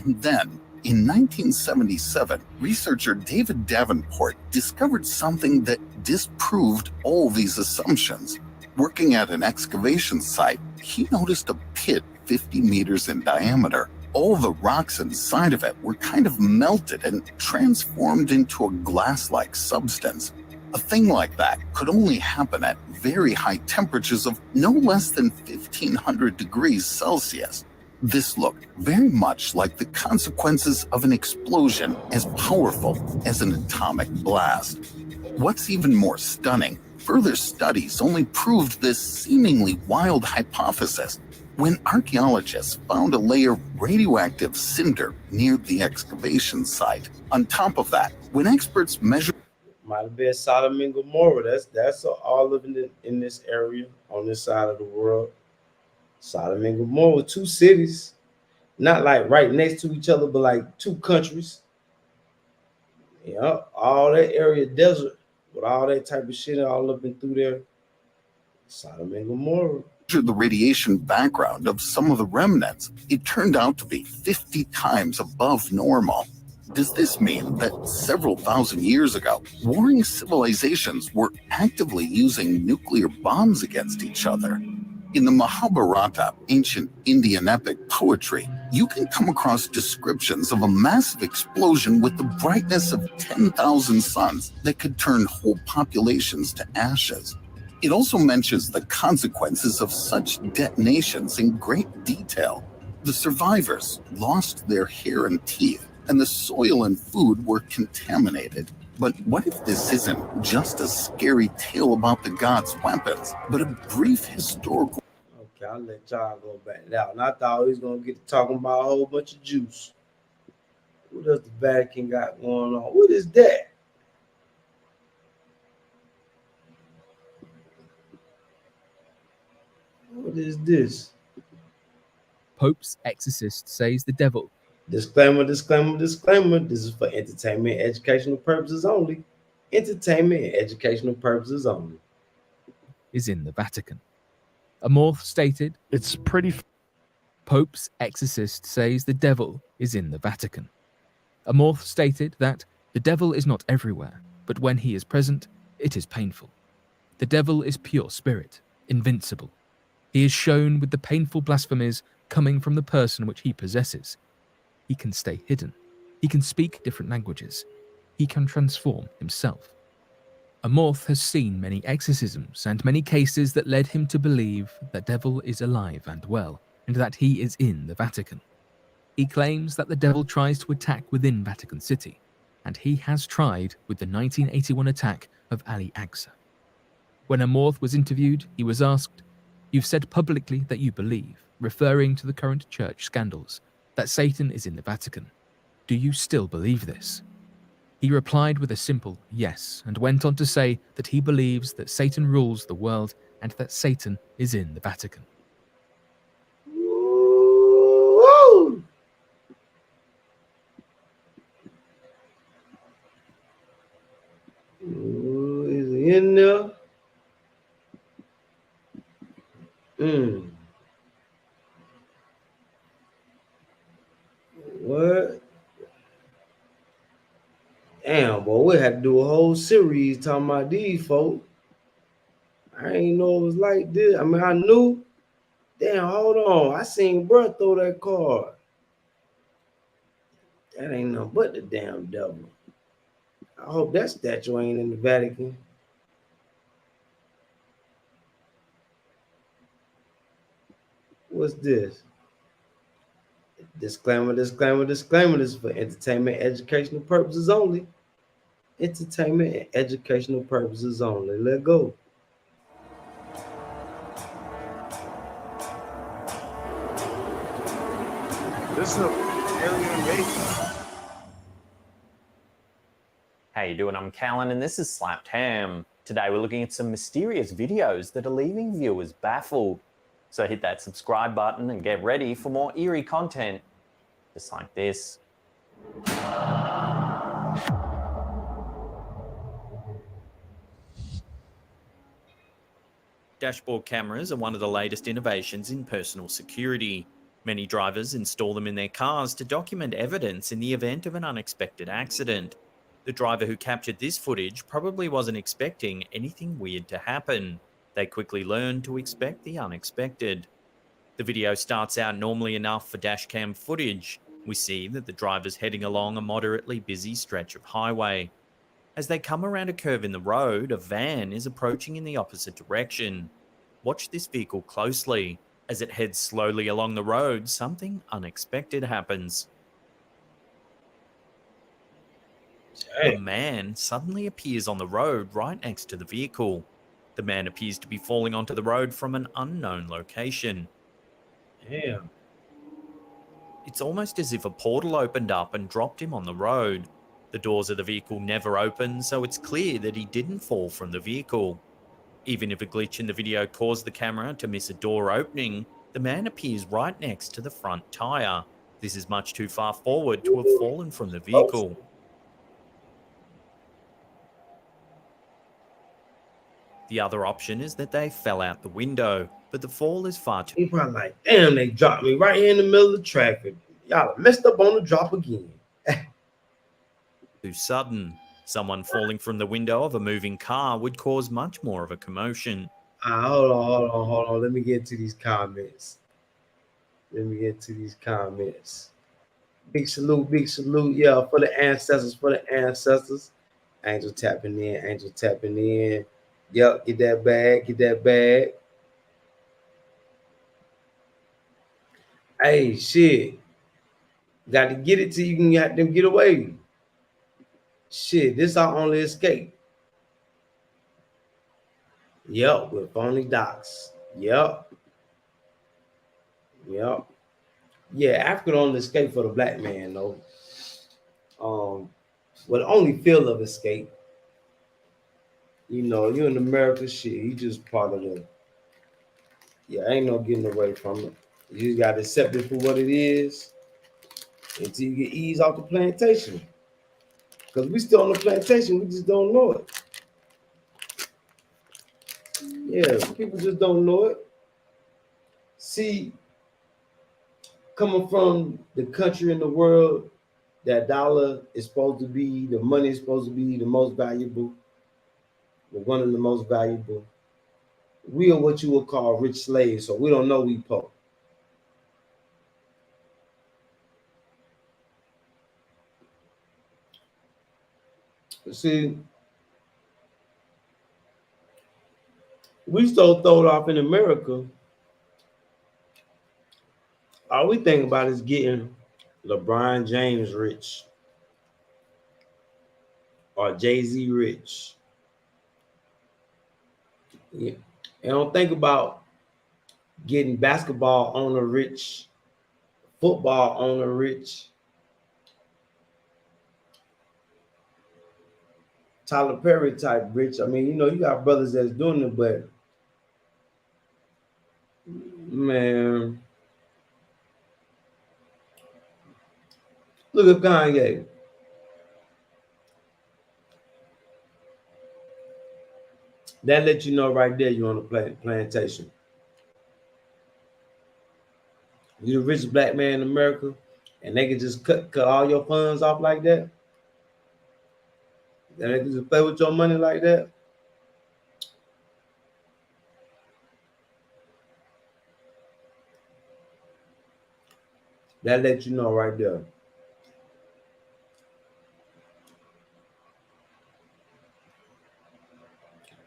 And then, in 1977, researcher David Davenport discovered something that disproved all these assumptions. Working at an excavation site, he noticed a pit 50 meters in diameter. All the rocks inside of it were kind of melted and transformed into a glass-like substance. A thing like that could only happen at very high temperatures of no less than 1500 degrees Celsius. This looked very much like the consequences of an explosion as powerful as an atomic blast. What's even more stunning, further studies only proved this seemingly wild hypothesis when archaeologists found a layer of radioactive cinder near the excavation site. On top of that, when experts measured Might have been Sodom and Gomorrah. That's all of it in this area on this side of the world. Sodom and Gomorrah, two cities, not like right next to each other, but like two countries. Yeah, all that area desert with all that type of shit all up and through there. Sodom and Gomorrah. the radiation background of some of the remnants, it turned out to be 50 times above normal. Does this mean that several thousand years ago, warring civilizations were actively using nuclear bombs against each other? In the Mahabharata, ancient Indian epic poetry, you can come across descriptions of a massive explosion with the brightness of 10,000 suns that could turn whole populations to ashes. It also mentions the consequences of such detonations in great detail. The survivors lost their hair and teeth, and the soil and food were contaminated. But what if this isn't just a scary tale about the gods' weapons, but a brief historical... Okay, I'll let y'all go back now. And I thought we was going to get to talking about a whole bunch of juice. What does the Vatican got going on? What is that? What is this? Pope's exorcist says the devil. Disclaimer, disclaimer, disclaimer. This is for entertainment, educational purposes only. entertainment and educational purposes only. Is in the Vatican. A Morth stated, It's pretty. Pope's exorcist says the devil is in the Vatican. A Morth stated that the devil is not everywhere, but when he is present, it is painful. The devil is pure spirit, invincible. He is shown with the painful blasphemies coming from the person which he possesses. He can stay hidden. He can speak different languages. He can transform himself. Amorth has seen many exorcisms and many cases that led him to believe the devil is alive and well, and that he is in the Vatican. He claims that the devil tries to attack within Vatican City, and he has tried with the 1981 attack of Ali Aqsa. When Amorth was interviewed, he was asked, "You've said publicly that you believe, referring to the current church scandals, that Satan is in the Vatican. Do you still believe this?" He replied with a simple yes, and went on to say that he believes that Satan rules the world and that Satan is in the Vatican. Woo! Ooh, is he in there? What? Damn, boy, we had to do a whole series talking about these folks. I ain't know it was like this. I mean, I knew. Damn, hold on. I seen bruh throw that card. That ain't nothing but the damn devil. I hope that statue ain't in the Vatican. What's this? Disclaimer, disclaimer, disclaimer. This is for entertainment and educational purposes only. Entertainment and educational purposes only. Let go. This is an alien invasion. How you doing? I'm Callan and this is Slapped Ham. Today we're looking at some mysterious videos that are leaving viewers baffled. So hit that subscribe button and get ready for more eerie content, just like this. Dashboard cameras are one of the latest innovations in personal security. Many drivers install them in their cars to document evidence in the event of an unexpected accident. The driver who captured this footage probably wasn't expecting anything weird to happen. They quickly learned to expect the unexpected. The video starts out normally enough for dashcam footage. We see that the driver's heading along a moderately busy stretch of highway. As they come around a curve in the road, a van is approaching in the opposite direction. Watch this vehicle closely. As it heads slowly along the road, something unexpected happens. A man suddenly appears on the road right next to the vehicle. The man appears to be falling onto the road from an unknown location. Damn. It's almost as if a portal opened up and dropped him on the road. The doors of the vehicle never open, so it's clear that he didn't fall from the vehicle. Even if a glitch in the video caused the camera to miss a door opening, the man appears right next to the front tire. This is much too far forward to have fallen from the vehicle. The other option is that they fell out the window, but the fall is far too... He probably like, damn, they dropped me right here in the middle of traffic. Y'all messed up on the drop again. too sudden. Someone falling from the window of a moving car would cause much more of a commotion. Hold on. Let me get to these comments. Big salute. Yeah, for the ancestors. Angel tapping in. Yep, get that bag. Hey, shit. Got to get it till you can get them get away. Shit, this our only escape. Yep, with only docs. Yep. Yeah, Africa only escape for the black man though. Well, the only field of escape. You know, you in America, shit, you just part of the. Yeah, ain't no getting away from it. You just gotta accept it for what it is until you get eased off the plantation. Because we still on the plantation, we just don't know it. Yeah, people just don't know it. See, coming from the country in the world, that dollar is supposed to be, the money is supposed to be the most valuable, one of the most valuable. We are what you would call rich slaves, so we don't know we poor. See, we so thrown off in America. All we think about is getting LeBron James rich or Jay-Z rich. Yeah. And don't think about getting basketball owner rich, football owner rich, Tyler Perry type rich. I mean, you got brothers that's doing it, but man, look at Kanye. That let you know right there you're on the plantation. You're the richest black man in America, and they can just cut all your funds off like that. And they can just play with your money like that. That let you know right there.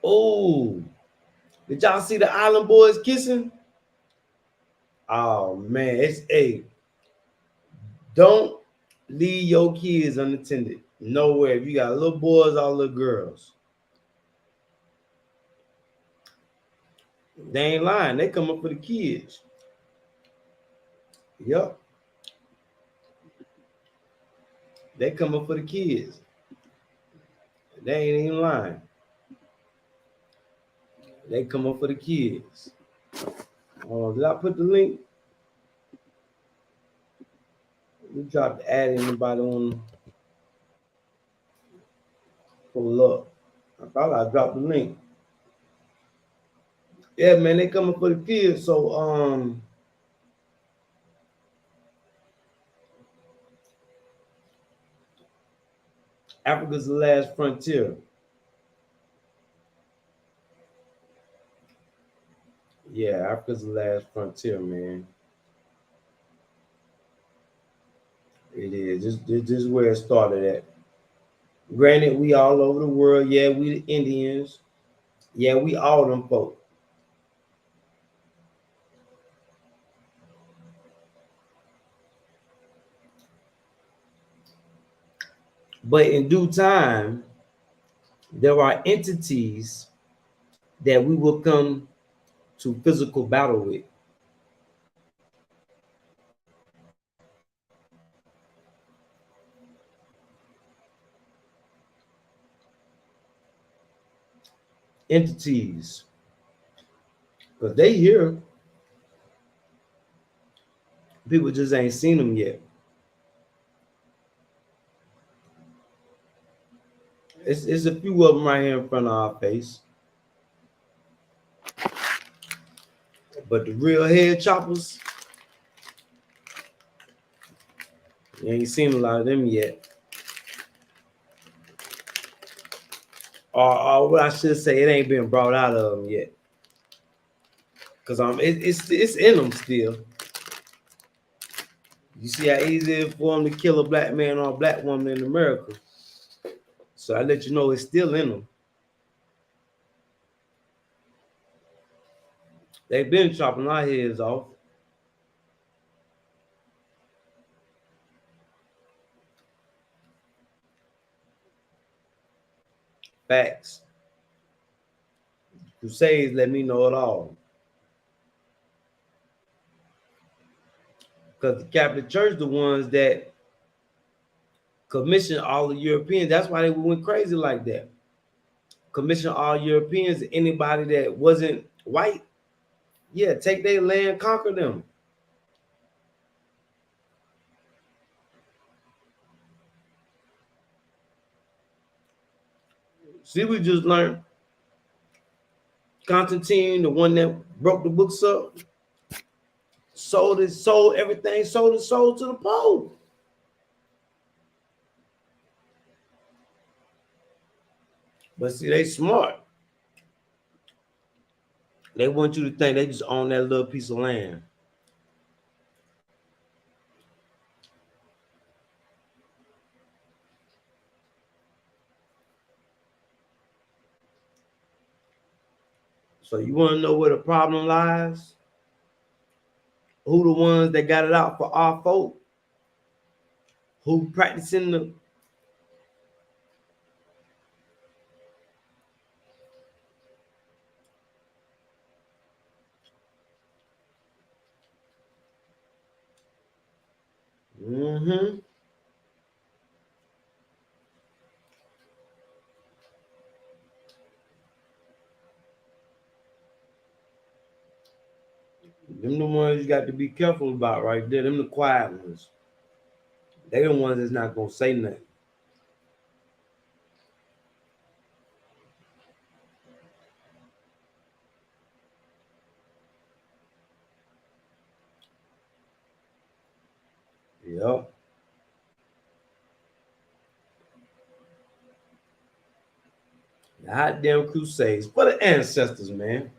Oh, did y'all see the Island Boys kissing? Oh man, don't leave your kids unattended nowhere. If you got little boys or little girls, they ain't lying. They come up for the kids. Yep, they come up for the kids. They ain't even lying. They come up for the kids. Oh, did I put the link? We dropped the ad. Anybody on? Pull up. I thought I dropped the link. Yeah, man, they coming for the kids. So Africa's the last frontier. Yeah, Africa's the last frontier, man. It is. This is where it started at. Granted, we all over the world. Yeah, we the Indians. Yeah, we all them folk. But in due time, there are entities that we will come to physical battle with. Entities. Because they here. People just ain't seen them yet. It's a few of them right here in front of our face. But the real head choppers, you ain't seen a lot of them yet. Or what I should say, it ain't been brought out of them yet. Cause it's in them still. You see how easy it is for them to kill a black man or a black woman in America. So I let you know it's still in them. They've been chopping our heads off. Facts. Crusades let me know it all. Because the Catholic Church, the ones that commissioned all the Europeans, that's why they went crazy like that. Commission all Europeans, anybody that wasn't white, yeah, take their land, conquer them. See, we just learned Constantine, the one that broke the books up, sold everything, sold his soul to the Pope. But see, they smart. They want you to think they just own that little piece of land. So you want to know where the problem lies? Who the ones that got it out for our folk? Who practicing the mm-hmm. Them the ones you got to be careful about right there. Them the quiet ones. They the ones that's not gonna say nothing. Yep. Goddamn Crusades. For the ancestors, man.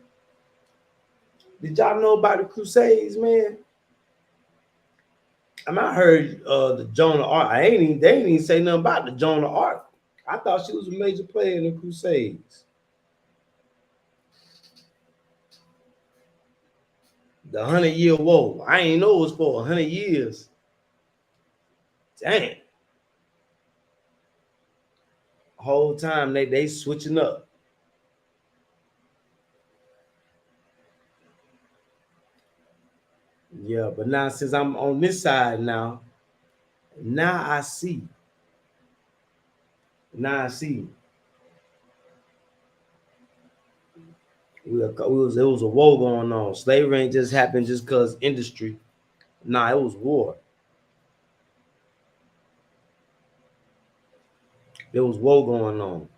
Did y'all know about the Crusades, man? I heard the Joan of Arc. They ain't even say nothing about the Joan of Arc. I thought she was a major player in the Crusades. The 100-Year War. I ain't know it was for 100 years. Damn. Whole time they switching up. Yeah, but now since I'm on this side now I see. Now I see. It was a war going on. Slavery ain't just happened just because industry. Nah, it was war. There was war going on.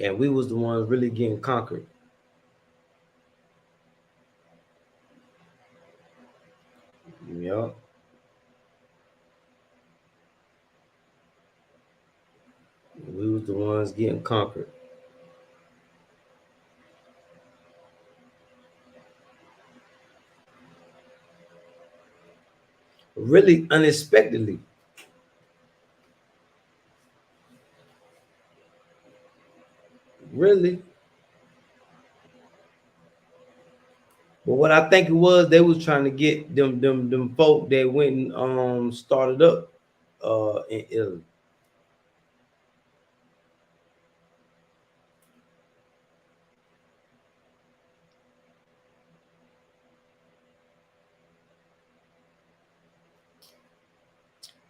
And we was the ones really getting conquered. Yeah. We was the ones getting conquered. Really unexpectedly. Really. But what I think it was, they was trying to get them folk that went and started up in Italy.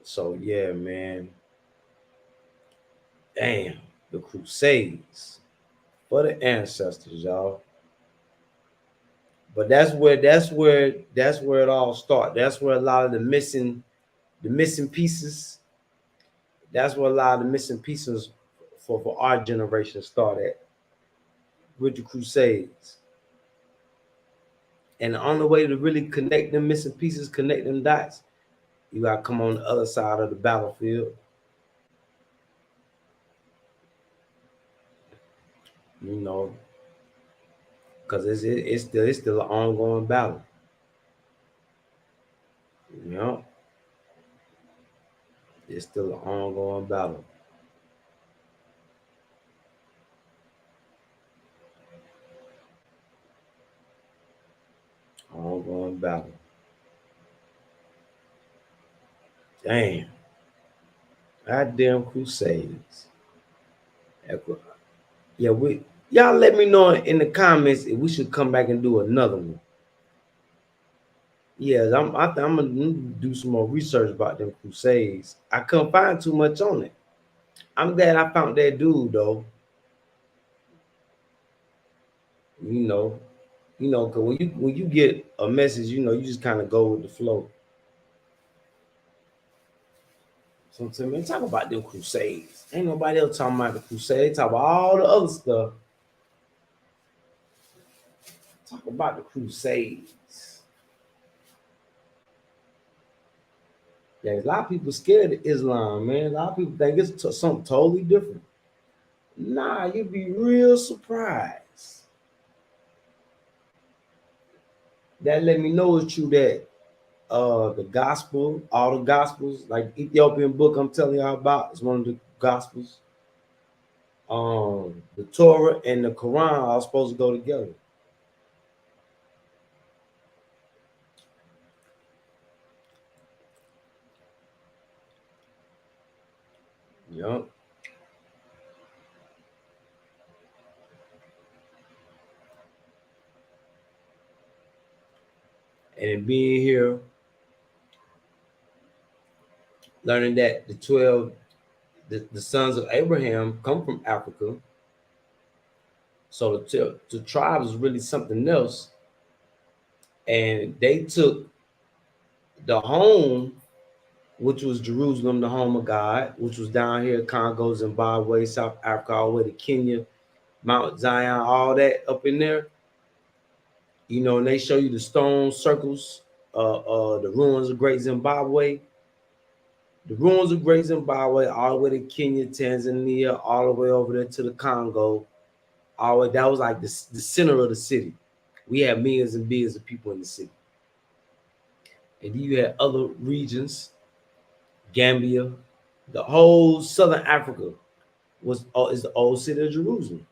So yeah, man. Damn, the Crusades for the ancestors, y'all. But that's where it all started. That's where a lot of the missing pieces. That's where a lot of the missing pieces for our generation started with the Crusades. And the only way to really connect them missing pieces, connect them dots, you gotta come on the other side of the battlefield. You know, because it's still an ongoing battle. You know, it's still an ongoing battle. Ongoing battle. Damn. Goddamn Crusades. Yeah, y'all let me know in the comments if we should come back and do another one. Yeah, I'm gonna do some more research about them Crusades. I couldn't find too much on it. I'm glad I found that dude though. You know, cause when you get a message, you just kind of go with the flow. So to me, talk about them Crusades. Ain't nobody else talking about the Crusades. Talk about all the other stuff. Talk about the Crusades. Yeah, a lot of people scared of Islam, man. A lot of people think it's something totally different. Nah, you'd be real surprised. That let me know it's true that the gospel, all the gospels, like Ethiopian book I'm telling y'all about, is one of the gospels. The Torah and the Quran are supposed to go together. Yup. And being here, learning that the 12, the sons of Abraham come from Africa. So the tribes is really something else. And they took the home, which was Jerusalem, the home of God, which was down here, Congo, Zimbabwe, South Africa, all the way to Kenya, Mount Zion, all that up in there. You know, and they show you the stone circles, the ruins of Great Zimbabwe, the ruins of Great Zimbabwe, all the way to Kenya, Tanzania, all the way over there to the Congo. All the way, that was like the center of the city. We had millions and billions of people in the city. And then you had other regions, Gambia, the whole southern Africa is the old city of Jerusalem.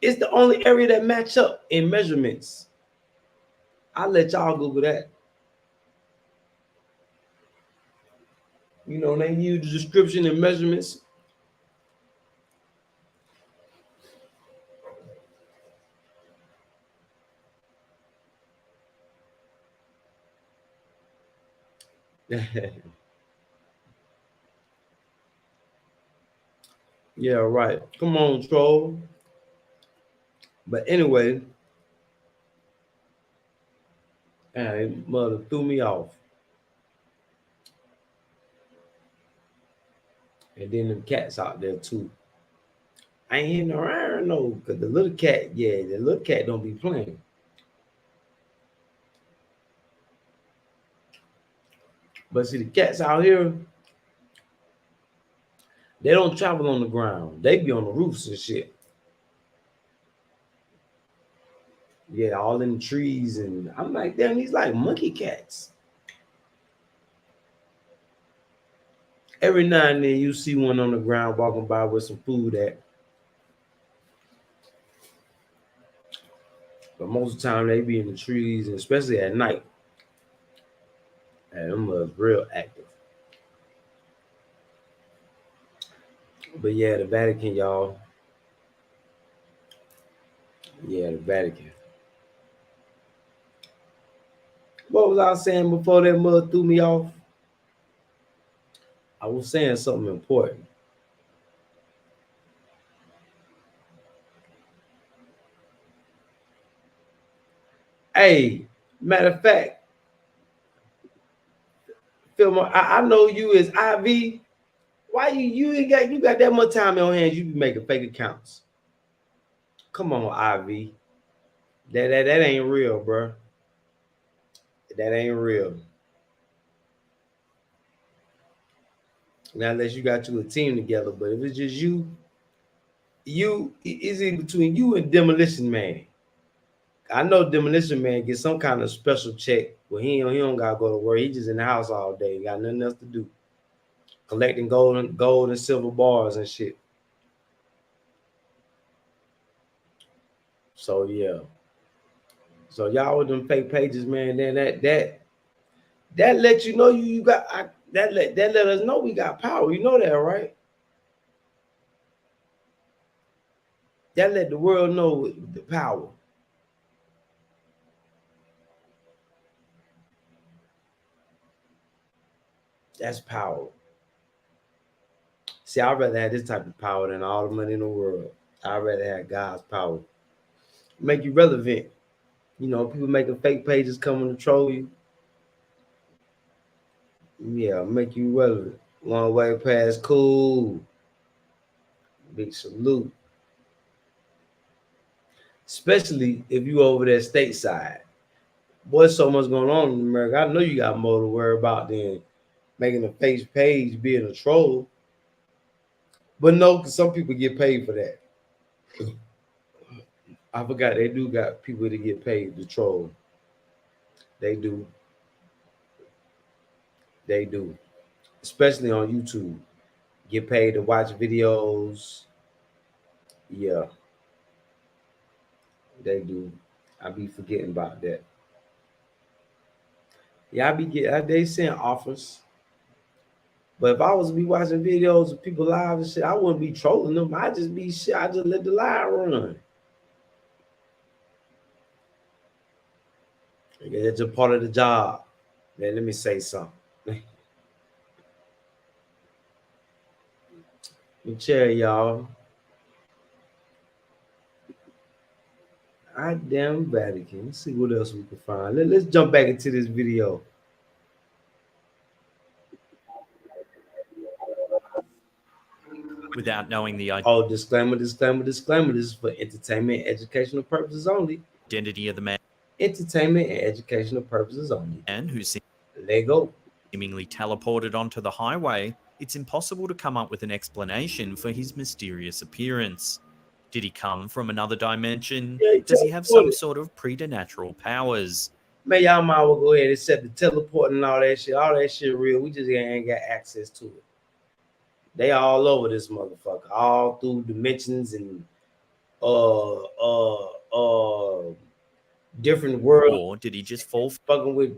It's the only area that match up in measurements. I'll let y'all Google that. You know, they use the description and measurements. Yeah, right. Come on, troll. But anyway, mother threw me off. And then the cats out there too. I ain't hitting around no, because the little cat, yeah, the little cat don't be playing. But see, the cats out here, they don't travel on the ground. They be on the roofs and shit. Yeah, all in the trees. And I'm like, damn, these like monkey cats. Every now and then you see one on the ground walking by with some food at. But most of the time they be in the trees, and especially at night. And them was real active. But yeah, the Vatican, y'all. Yeah, the Vatican. What was I saying before that mother threw me off? I was saying something important. Hey, matter of fact, Phil, I know you as IV. Why you got that much time in your hands? You be making fake accounts. Come on, IV. That ain't real, bro. That ain't real. Now, unless you got you a team together, but if it's just you is in between you and Demolition Man. I know Demolition Man gets some kind of special check where he don't gotta go to work. He just in the house all day. He got nothing else to do. Collecting gold and silver bars and shit. So yeah. So y'all with them fake pages, man, then that let you know you got that let us know we got power. You know that, right? That let the world know the power. That's power. See, I'd rather have this type of power than all the money in the world. I'd rather have God's power. Make you relevant. You know, people making fake pages coming to troll you. Yeah, make you relevant. One way pass, cool. Big salute. Especially if you over there stateside. Boy, so much going on in America. I know you got more to worry about than making a face page, being a troll. But no, because some people get paid for that. I forgot they do got people that get paid to troll. They do. They do. Especially on YouTube. Get paid to watch videos. Yeah, they do. I be forgetting about that. Yeah, I be get they send offers. But if I was to be watching videos of people live and shit, I wouldn't be trolling them. I just be shit. I just let the live run. Yeah, it's a part of the job. Man, let me say something. Let me tell y'all. I damn Vatican. Let's see what else we can find. Let's jump back into this video. Without knowing the Oh, disclaimer, disclaimer, disclaimer. This is for entertainment and educational purposes only. identity of the man Entertainment and educational purposes only. who Lego. seemingly teleported onto the highway, it's impossible to come up with an explanation for his mysterious appearance. Did he come from another dimension? Yeah, Does he have some teleported. sort of preternatural powers? Man, y'all might well go ahead and set the teleport and all that shit. All that shit real. We just ain't got access to it. They all over this motherfucker, all through dimensions and different worlds. Or did he just fall Fucking with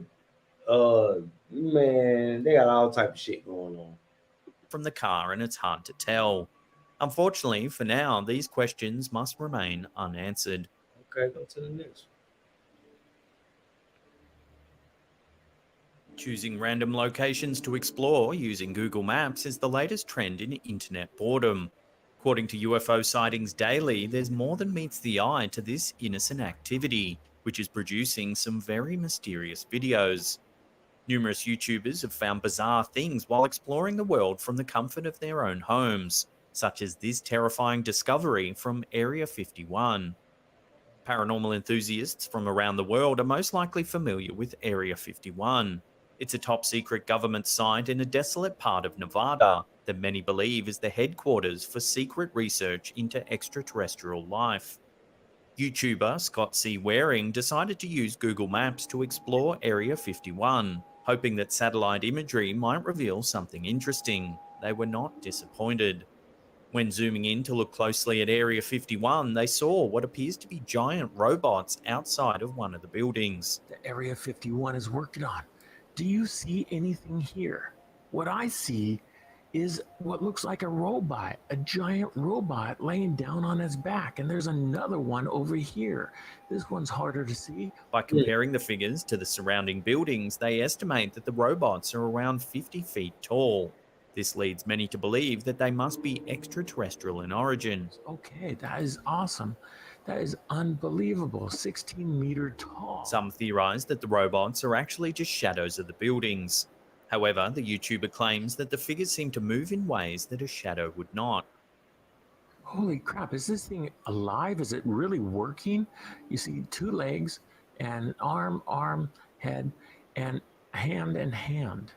man, they got all type of shit going on. from the car and it's hard to tell? Unfortunately, for now, these questions must remain unanswered. Okay, go to the next one. Choosing random locations to explore using Google Maps is the latest trend in internet boredom. According to UFO Sightings Daily, there's more than meets the eye to this innocent activity, which is producing some very mysterious videos. Numerous YouTubers have found bizarre things while exploring the world from the comfort of their own homes, such as this terrifying discovery from Area 51. Paranormal enthusiasts from around the world are most likely familiar with Area 51. It's a top secret government site in a desolate part of Nevada that many believe is the headquarters for secret research into extraterrestrial life. YouTuber Scott C. Waring decided to use Google Maps to explore Area 51, hoping that satellite imagery might reveal something interesting. They were not disappointed. When zooming in to look closely at Area 51, they saw what appears to be giant robots outside of one of the buildings. The Area 51 is working on. Do you see anything here? What I see is what looks like a robot, a giant robot laying down on its back, and there's another one over here. This one's harder to see. By comparing the figures to the surrounding buildings, they estimate that the robots are around 50 feet tall. This leads many to believe that they must be extraterrestrial in origin. Okay, that is awesome. That is unbelievable. 16-meter tall. Some theorize that the robots are actually just shadows of the buildings. However, the YouTuber claims that the figures seem to move in ways that a shadow would not. Holy crap, is this thing alive? Is it really working? You see two legs and arm, head, and hand.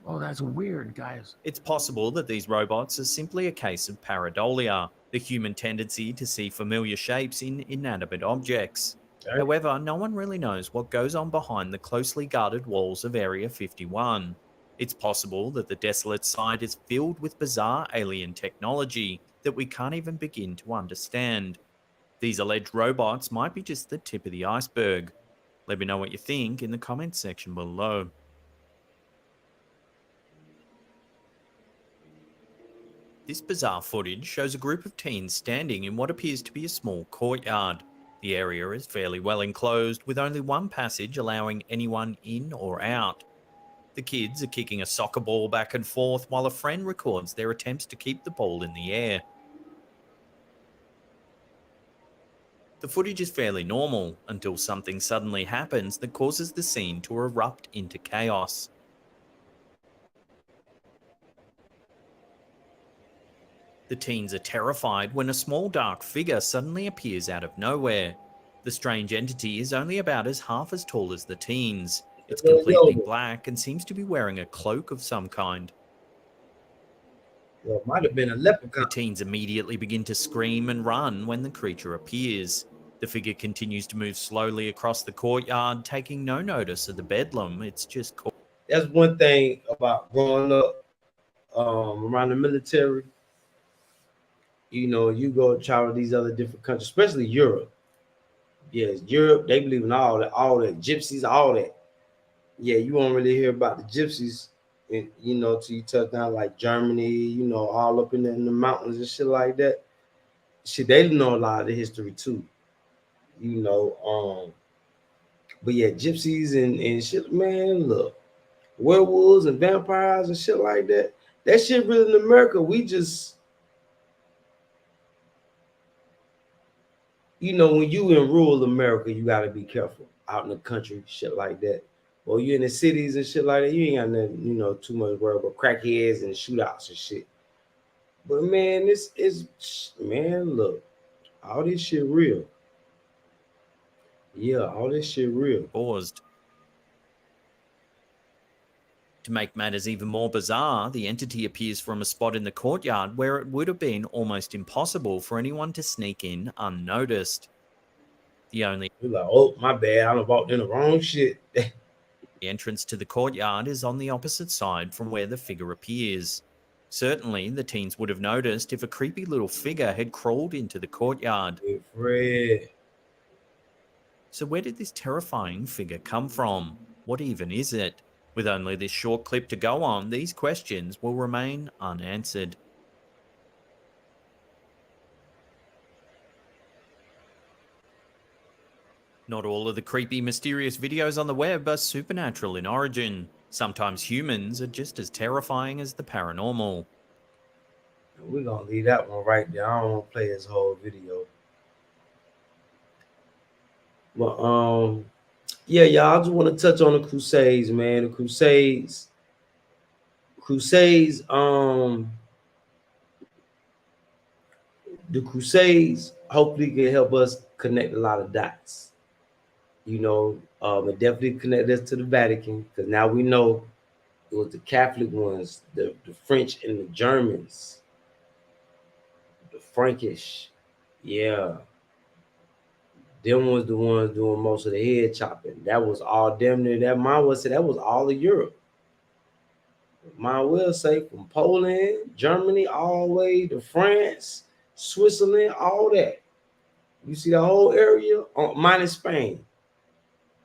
Oh, that's weird, guys. It's possible that these robots are simply a case of pareidolia, the human tendency to see familiar shapes in inanimate objects. Okay. However, no one really knows what goes on behind the closely guarded walls of Area 51. It's possible that the desolate site is filled with bizarre alien technology that we can't even begin to understand. These alleged robots might be just the tip of the iceberg. Let me know what you think in the comments section below. This bizarre footage shows a group of teens standing in what appears to be a small courtyard. The area is fairly well enclosed, with only one passage allowing anyone in or out. The kids are kicking a soccer ball back and forth while a friend records their attempts to keep the ball in the air. The footage is fairly normal until something suddenly happens that causes the scene to erupt into chaos. The teens are terrified when a small dark figure suddenly appears out of nowhere. The strange entity is only about half as tall as the teens. It's completely black and seems to be wearing a cloak of some kind. Well, might have been a The leprechaun. teens immediately begin to scream and run when the creature appears. The figure continues to move slowly across the courtyard, taking no notice of the bedlam. It's just That's one thing about growing up around the military. You know, you go travel these other different countries, especially Europe. Yes, Europe, they believe in all that, gypsies, all that. Yeah, you won't really hear about the gypsies, you know, till you touch down like Germany, you know, all up in the mountains and shit like that. Shit, they know a lot of the history too, you know. But yeah, gypsies and shit, man, look, werewolves and vampires and shit like that. That shit really in America, we just, you know, when you in rural America, you gotta be careful out in the country, shit like that. Well, you in the cities and shit like that, you ain't got nothing, you know, too much worry about crackheads and shootouts and shit. But man, this is, man, look, all this shit real. Yeah, all this shit real. paused. To make matters even more bizarre, the entity appears from a spot in the courtyard where it would have been almost impossible for anyone to sneak in unnoticed. The only You're like, oh, my bad, I done walked in the wrong shit. entrance to the courtyard is on the opposite side from where the figure appears. Certainly, the teens would have noticed if a creepy little figure had crawled into the courtyard. Hey, Fred. So where did this terrifying figure come from? What even is it? With only this short clip to go on, these questions will remain unanswered. Not all of the creepy, mysterious videos on the web are supernatural in origin. Sometimes humans are just as terrifying as the paranormal. We're gonna leave that one right there. I don't want to play this whole video. But yeah, y'all, I just want to touch on the Crusades, man. The Crusades, the Crusades hopefully can help us connect a lot of dots. You know, it definitely connect us to the Vatican, because now we know it was the Catholic ones, the French and the Germans, the Frankish. Yeah. Them was the ones doing most of the head chopping. That was all damn near, that mine was say that was all of Europe. Mine will say from Poland, Germany, all the way to France, Switzerland, all that. You see the whole area, minus Spain.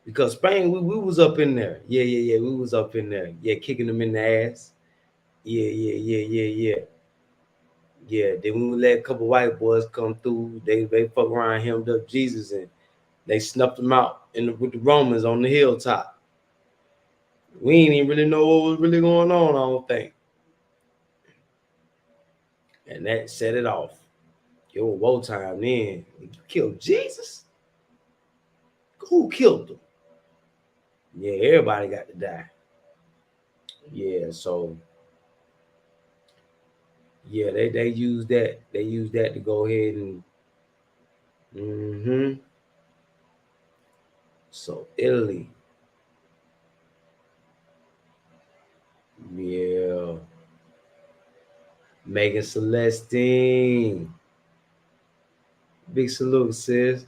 Because Spain, we was up in there. Yeah. We was up in there. Yeah, kicking them in the ass. Yeah. Yeah, then we let a couple white boys come through. They fuck around, hemmed up Jesus, and they snuffed him out with the Romans on the hilltop. We ain't even really know what was really going on, I don't think. And that set it off. It was war time then. You killed Jesus? Who killed him? Yeah, everybody got to die. Yeah, so yeah, they use that. They use that to go ahead and so Italy. Yeah. Megan Celestine. Big salute, sis.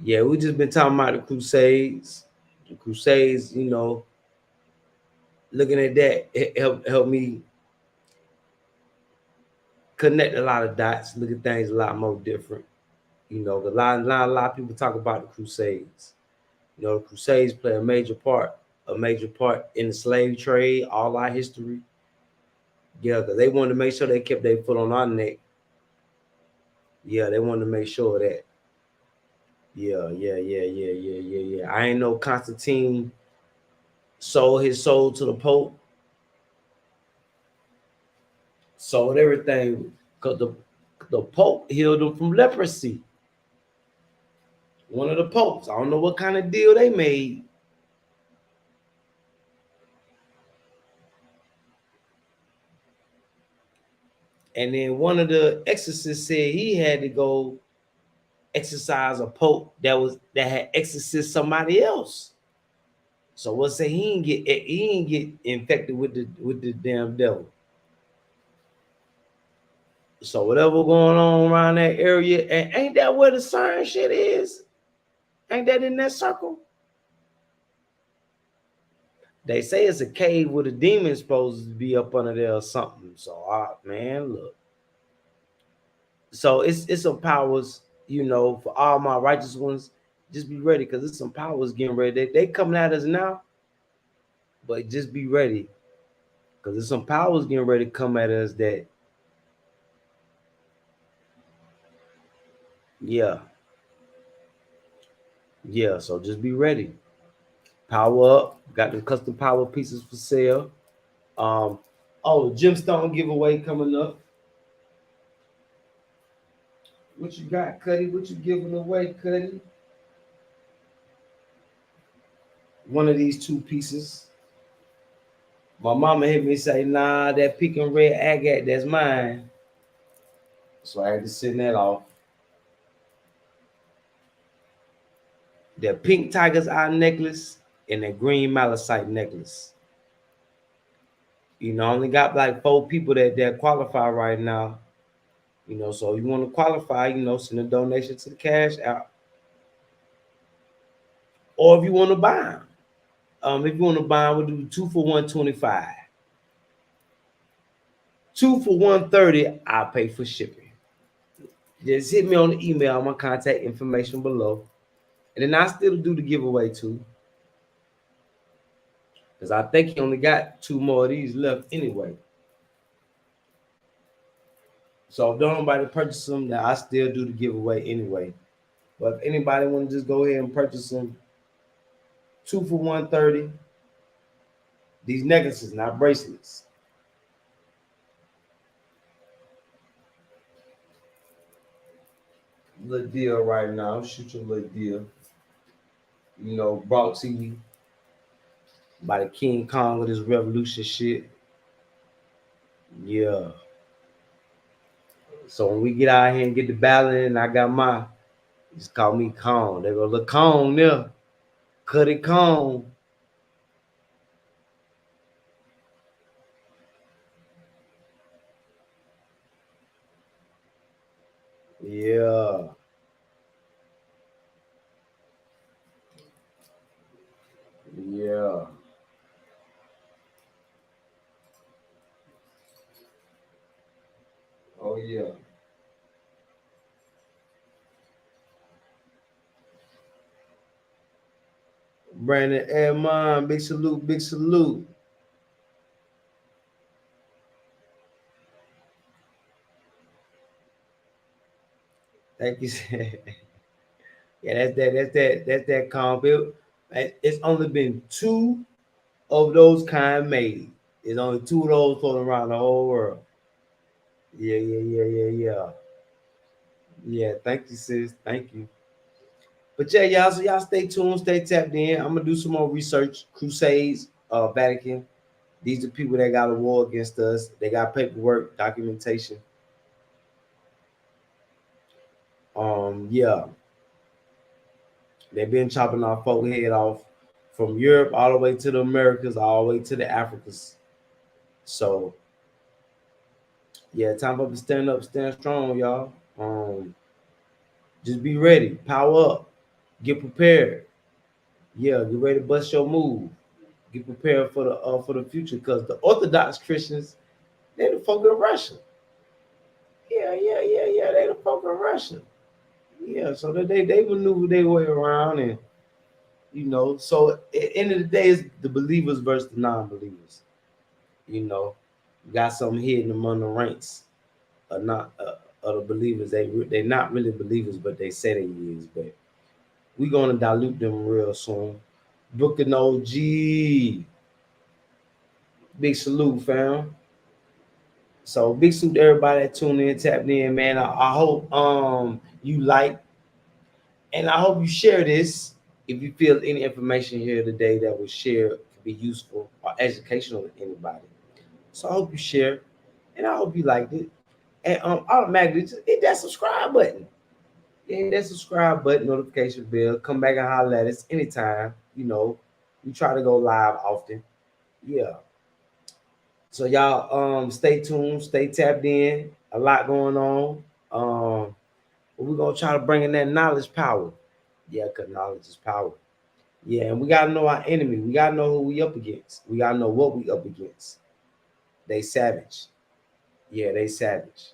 Yeah, we just been talking about the Crusades. The Crusades, you know, looking at that, it helped me connect a lot of dots, look at things a lot more different. You know, a lot of people talk about the Crusades. You know, the Crusades play a major part in the slave trade, all our history. Yeah, because they wanted to make sure they kept their foot on our neck. Yeah, they wanted to make sure of that. Yeah. I ain't know Constantine sold his soul to the Pope. Sold everything because the Pope healed him from leprosy. One of the popes. I don't know what kind of deal they made. And then one of the exorcists said he had to go exorcise a pope that had exorcised somebody else. So we'll say he didn't get infected with the damn devil. So whatever going on around that area, and ain't that where the CERN shit is? Ain't that in that circle? They say it's a cave where the demon's supposed to be up under there or something. So man, look. So it's some powers, for all my righteous ones. Just be ready, because it's some powers getting ready. They coming at us now, but just be ready, because there's some powers getting ready to come at us that, yeah. Yeah, so just be ready. Power up. Got the custom power pieces for sale. Oh, the gemstone giveaway coming up. What you got, Cuddy? What you giving away, Cuddy? One of these two pieces. My mama hit me say, nah, that pink and red agate, that's mine. So I had to send that off. That pink tiger's eye necklace and that green malachite necklace. Only got like 4 people that qualify right now. So you want to qualify, send a donation to the cash app. Or if you want to buy them. If you want to buy them, we'll do 2 for $125. 2 for $130, I'll pay for shipping. Just hit me on the email, my contact information below. And then I still do the giveaway too. Because I think he only got 2 more of these left anyway. So if don't nobody purchase them, then I still do the giveaway anyway. But if anybody want to just go ahead and purchase them, 2 for $130. These necklaces, not bracelets. Little deal right now. Shoot your little deal. Brought to you by the King Kong of this revolution shit. Yeah. So when we get out here and get the ballot and I got my, just call me Kong. They go, look, Kong there. Cut it, Kong. Yeah. Yeah. Oh, yeah. Brandon Edmond, big salute, big salute. Thank you. Yeah, that's that comp. It's only been 2 of those kind made. There's only 2 of those floating around the whole world. Yeah. Yeah, thank you, sis. Thank you. But yeah, y'all, so y'all stay tuned, stay tapped in. I'm gonna do some more research. Crusades, Vatican. These are people that got a war against us. They got paperwork, documentation. Yeah. They've been chopping our folk head off from Europe all the way to the Americas, all the way to the Africas. So yeah, time for us to stand up, stand strong, y'all. Just be ready, power up, get prepared. Yeah, get ready to bust your move. Get prepared for the future, because the Orthodox Christians, they the folk in Russia. Yeah. They the folk in Russia. Yeah, so they maneuver their way around, and so at the end of the day, it's the believers versus the non-believers. You got something hidden among the ranks of not of the believers. They not really believers, but they say they is. But we gonna dilute them real soon. Brooklyn OG, big salute, fam. So big salute to everybody that tuned in, tapped in, man. I hope you like, and I hope you share this. If you feel any information here today that was shared could be useful or educational to anybody. So I hope you share, and I hope you liked it. and automatically just hit that subscribe button. Yeah, hit that subscribe button, notification bell. Come back and holler at us anytime. You know, we try to go live often. Yeah. So y'all stay tuned, stay tapped in. A lot going on. But we're gonna try to bring in that knowledge power. Yeah, because knowledge is power. Yeah, and we gotta know our enemy. We gotta know who we up against. We gotta know what we up against. They savage. Yeah, they savage.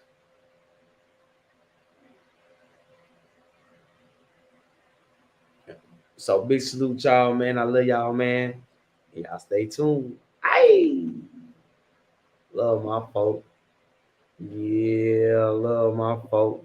So big salute y'all, man. I love y'all, man. Y'all stay tuned. Hey, love my folk. Yeah, love my folk.